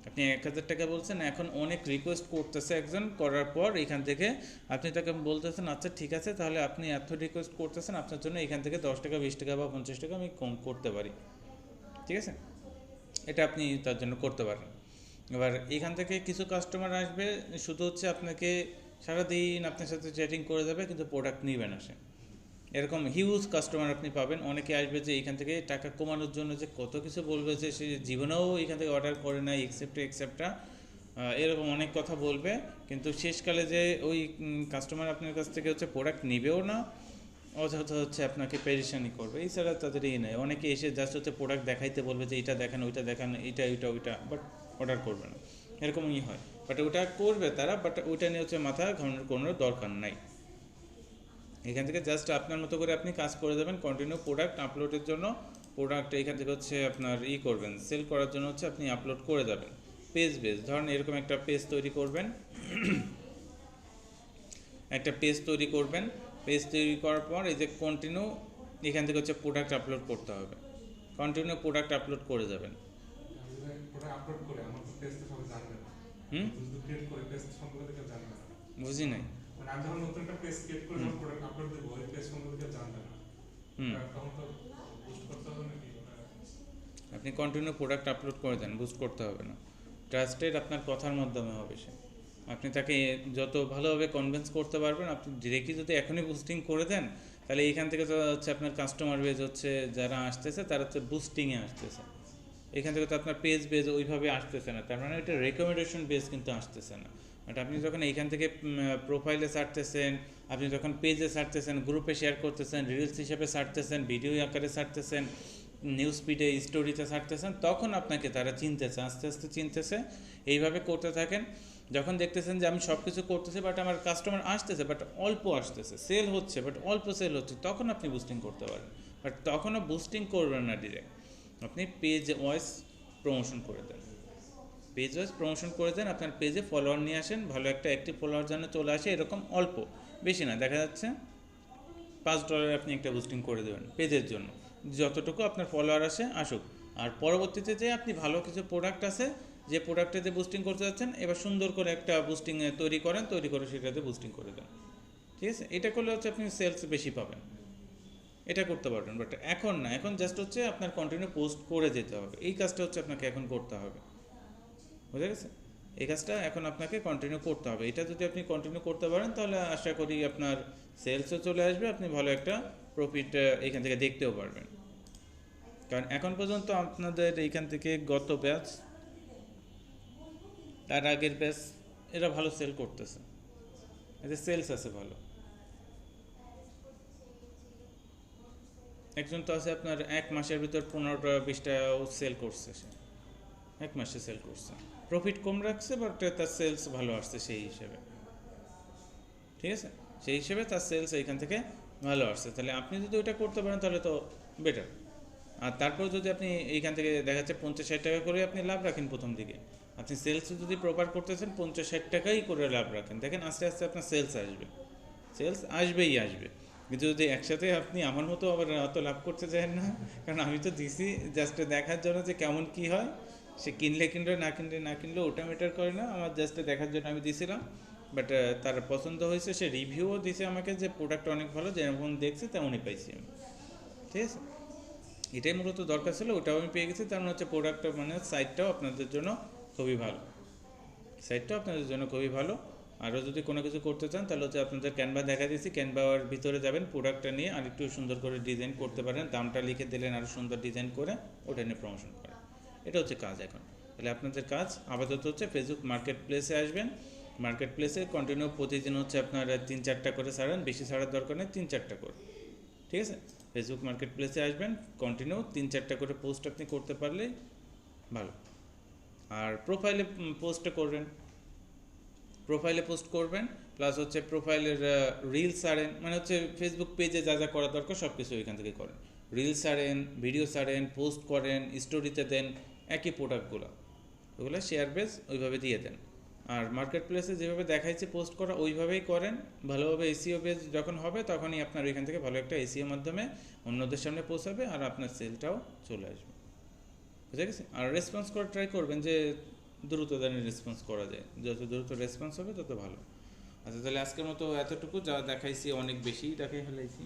আপনি 1000 টাকা বলছেন, এখন অনেক রিকোয়েস্ট করতেছে একজন, করার পর এখান থেকে আপনি তাকে বলতেছেন আচ্ছা ঠিক আছে, তাহলে আপনি এত রিকোয়েস্ট করতেছেন, আপনার জন্য এখান থেকে 10 টাকা 20 টাকা বা 50 টাকা আমি কম করতে পারি। ঠিক আছে, এটা আপনি তার জন্য করতে পারেন। এবার এখান থেকে কিছু কাস্টমার আসবে, শুধু হচ্ছে আপনাকে সারাদিন আপনার সাথে চ্যাটিং করে যাবে, কিন্তু প্রোডাক্ট নেবে না সে। এরকম হিউজ কাস্টমার আপনি পাবেন। অনেকে আসবে যে এখান থেকে টাকা কমানোর জন্য যে কত কিছু বলবে, যে সে জীবনেও এখান থেকে অর্ডার করে নাই, এক্সেপ্টা এরকম অনেক কথা বলবে, কিন্তু শেষকালে যে ওই কাস্টমার আপনার কাছ থেকে হচ্ছে প্রোডাক্ট নেবেও না, অযথা হচ্ছে আপনাকে পেরেশানি করবে। এছাড়া তাদের এই নেই, অনেকে এসে জাস্ট হচ্ছে প্রোডাক্ট দেখাইতে বলবে যে এটা দেখান, ওইটা দেখান, ওইটা, বাট অর্ডার করবে না, এরকমই হয়। বাট ওটা করবে তারা, বাট ওইটা নিয়ে হচ্ছে মাথা ঘামানোর কোনো দরকার নাই। এখান থেকে জাস্ট আপনার মতো করে আপনি কাজ করে যাবেন কন্টিনিউ। প্রোডাক্ট আপলোডের জন্য প্রোডাক্ট এখান থেকে হচ্ছে আপনার করবেন, সেল করার জন্য হচ্ছে আপনি আপলোড করে যাবেন পেজ বেস। ধরেন এরকম একটা পেজ তৈরি করবেন, পেজ তৈরি করার পর এই যে কন্টিনিউ এখান থেকে হচ্ছে প্রোডাক্ট আপলোড করতে হবে, কন্টিনিউ প্রোডাক্ট আপলোড করে যাবেন। হুম, বুঝি নাই। হুম, আপনি কন্টিনিউ প্রোডাক্ট আপলোড করে দেন, বুস্ট করতে হবে না। ট্রাস্টেড আপনার কথার মাধ্যমে হবে সে। আপনি তাকে যত ভালোভাবে কনভিন্স করতে পারবেন, আপনি ডিরেক্টলি যদি এখনই বুস্টিং করে দেন, তাহলে এইখান থেকে তো হচ্ছে আপনার কাস্টমার বেজ হচ্ছে যারা আসতেছে তারা হচ্ছে বুস্টিংয়ে আসতেছে। এখান থেকে তো আপনার পেজ বেজ ওইভাবে আসতেছে না, তার মানে এটা রেকমেন্ডেশন বেজ কিন্তু আসতেছে না। বাট আপনি যখন এইখান থেকে প্রোফাইলে ছাড়তেছেন, আপনি যখন পেজে ছাড়তেছেন, গ্রুপে শেয়ার করতেছেন, রিলস হিসেবে ছাড়তেছেন, ভিডিও আকারে ছাড়তেছেন, নিউজ ফিডে স্টোরিতে ছাড়তেছেন, তখন আপনাকে তারা চিনতেছে, আস্তে আস্তে চিনতেছে। এইভাবে করতে থাকেন। যখন দেখতেছেন যে আমি সব কিছু করতেছি বাট আমার কাস্টমার আসতেছে বাট অল্প আসতেছে, সেল হচ্ছে বাট অল্প সেল হচ্ছে, তখন আপনি বুস্টিং করতে পারেন। বাট তখনও বুস্টিং করবেন না ডিরেক্ট, আপনি পেজ ওয়াইজ প্রমোশন করে দেন। পেজ ওয়াইজ প্রমোশন করে দেন, আপনার পেজে ফলোয়ার নিয়ে আসেন, ভালো একটা অ্যাক্টিভ ফলোয়ার যেন চলে আসে, এরকম অল্প, বেশি না। দেখা যাচ্ছে $5 আপনি একটা বুস্টিং করে দেবেন পেজের জন্য, যতটুকু আপনার ফলোয়ার আসে আসুক। আর পরবর্তীতে যে আপনি ভালো কিছু প্রোডাক্ট আছে, যে প্রোডাক্টটাতে বুস্টিং করতে যাচ্ছেন, এবার সুন্দর করে একটা বুস্টিং তৈরি করেন, তৈরি করে সেটাতে বুস্টিং করে দেন। ঠিক আছে, এটা করলে হচ্ছে আপনি সেলস বেশি পাবেন, এটা করতে পারবেন। বাট এখন না, এখন জাস্ট হচ্ছে আপনার কন্টিনিউ পোস্ট করে যেতে হবে, এই কাজটা হচ্ছে আপনাকে এখন করতে হবে। বুঝে গেছে, এই কাজটা এখন আপনাকে কন্টিনিউ করতে হবে। এটা যদি আপনি কন্টিনিউ করতে পারেন তাহলে আশা করি আপনার সেলসও চলে আসবে, আপনি ভালো একটা প্রফিট এখান থেকে দেখতেও পারবেন। কারণ এখন পর্যন্ত আপনাদের এইখান থেকে গত ব্যাচ, তার আগের ব্যাচ, এরা ভালো সেল করতেছে, এদের সেলস আছে ভালো। একজন তো আছে আপনার 1 মাসের ভিতর 15-20টা সেল করছে, সে 1 মাসে সেল করছে, প্রফিট কম রাখছে বাট তার সেলস ভালো আসছে সেই হিসেবে। ঠিক আছে, সেই হিসেবে তার সেলস এইখান থেকে ভালো আসছে। তাহলে আপনি যদি ওইটা করতে পারেন তাহলে তো বেটার। আর তারপর যদি আপনি এইখান থেকে দেখা যাচ্ছে 50-60 টাকা করে আপনি লাভ রাখেন প্রথম দিকে, আপনি সেলস যদি প্রপার করতেছেন 50-60 টাকাই করে লাভ রাখেন, দেখেন আস্তে আস্তে আপনার সেলস আসবে, সেলস আসবেই আসবে। কিন্তু যদি একসাথে আপনি আমার মতো আবার অত লাভ করতে চান না, কারণ আমি তো দিছি জাস্ট দেখার জন্য যে কেমন কি হয়, সে কিনলে কিনলে না কিনলে না কিনলে ওটা ম্যাটার করে না, আমার জাস্ট দেখার জন্য আমি দিছিলাম। বাট তার পছন্দ হয়েছে, সে রিভিউও দিছে আমাকে যে প্রোডাক্ট অনেক ভালো, যেমন দেখছি তেমনই পাইছি আমি। ঠিক আছে, এটাই মূলত দরকার ছিল, ওটাও আমি পেয়ে গেছি। তার মানে হচ্ছে প্রোডাক্টটা মানে সাইটটাও আপনাদের জন্য খুবই ভালো, সাইটটাও আপনাদের জন্য খুবই ভালো। আরও যদি কোনো কিছু করতে চান তাহলে হচ্ছে আপনাদের ক্যানভা দেখা দিয়েছি, ক্যানভার ভিতরে যাবেন, প্রোডাক্টটা নিয়ে আর একটু সুন্দর করে ডিজাইন করতে পারেন, দামটা লিখে দিলেন আরও সুন্দর ডিজাইন করে ওটা নিয়ে প্রমোশন করেন, এটা হচ্ছে কাজ এখন। তাহলে আপনাদের কাজ আপাতত হচ্ছে ফেসবুক মার্কেট প্লেসে আসবেন, মার্কেট প্লেসে কন্টিনিউ প্রতিদিন হচ্ছে আপনার 3-4টা করে ছাড়েন, বেশি ছাড়ার দরকার নেই, 3-4টা করে। ঠিক আছে, ফেসবুক মার্কেট প্লেসে আসবেন, কন্টিনিউ 3-4টা করে পোস্ট আপনি করতে পারলেই ভালো। আর প্রোফাইলে পোস্টটা করবেন, প্রোফাইলে পোস্ট করবেন, প্লাস হচ্ছে প্রোফাইলের রিলস ছাড়েন, মানে হচ্ছে ফেসবুক পেজে যা যা করা দরকার সব কিছু ওইখান থেকে করেন, রিলস ছাড়েন, ভিডিও ছাড়েন, পোস্ট করেন, স্টোরিতে দেন, একই প্রোডাক্টগুলো ওগুলো শেয়ার বেস ওইভাবে দিয়ে দেন। আর মার্কেট প্লেসে যেভাবে দেখাইছে পোস্ট করা ওইভাবেই করেন, ভালোভাবে এসিও বেস যখন হবে তখনই আপনার ওইখান থেকে ভালো একটা এসিও মাধ্যমে অন্যদের সামনে পৌঁছাবে আর আপনার সেলটাও চলে আসবে। বুঝে গেছে, আর রেসপন্স করে ট্রাই করবেন যে দ্রুত জানি রেসপন্স করা যায়, যত দ্রুত রেসপন্স হবে তত ভালো। আচ্ছা, তাহলে আজকের মতো এতটুকু, যা দেখাইছি অনেক বেশি দেখাই ফেলাইছি।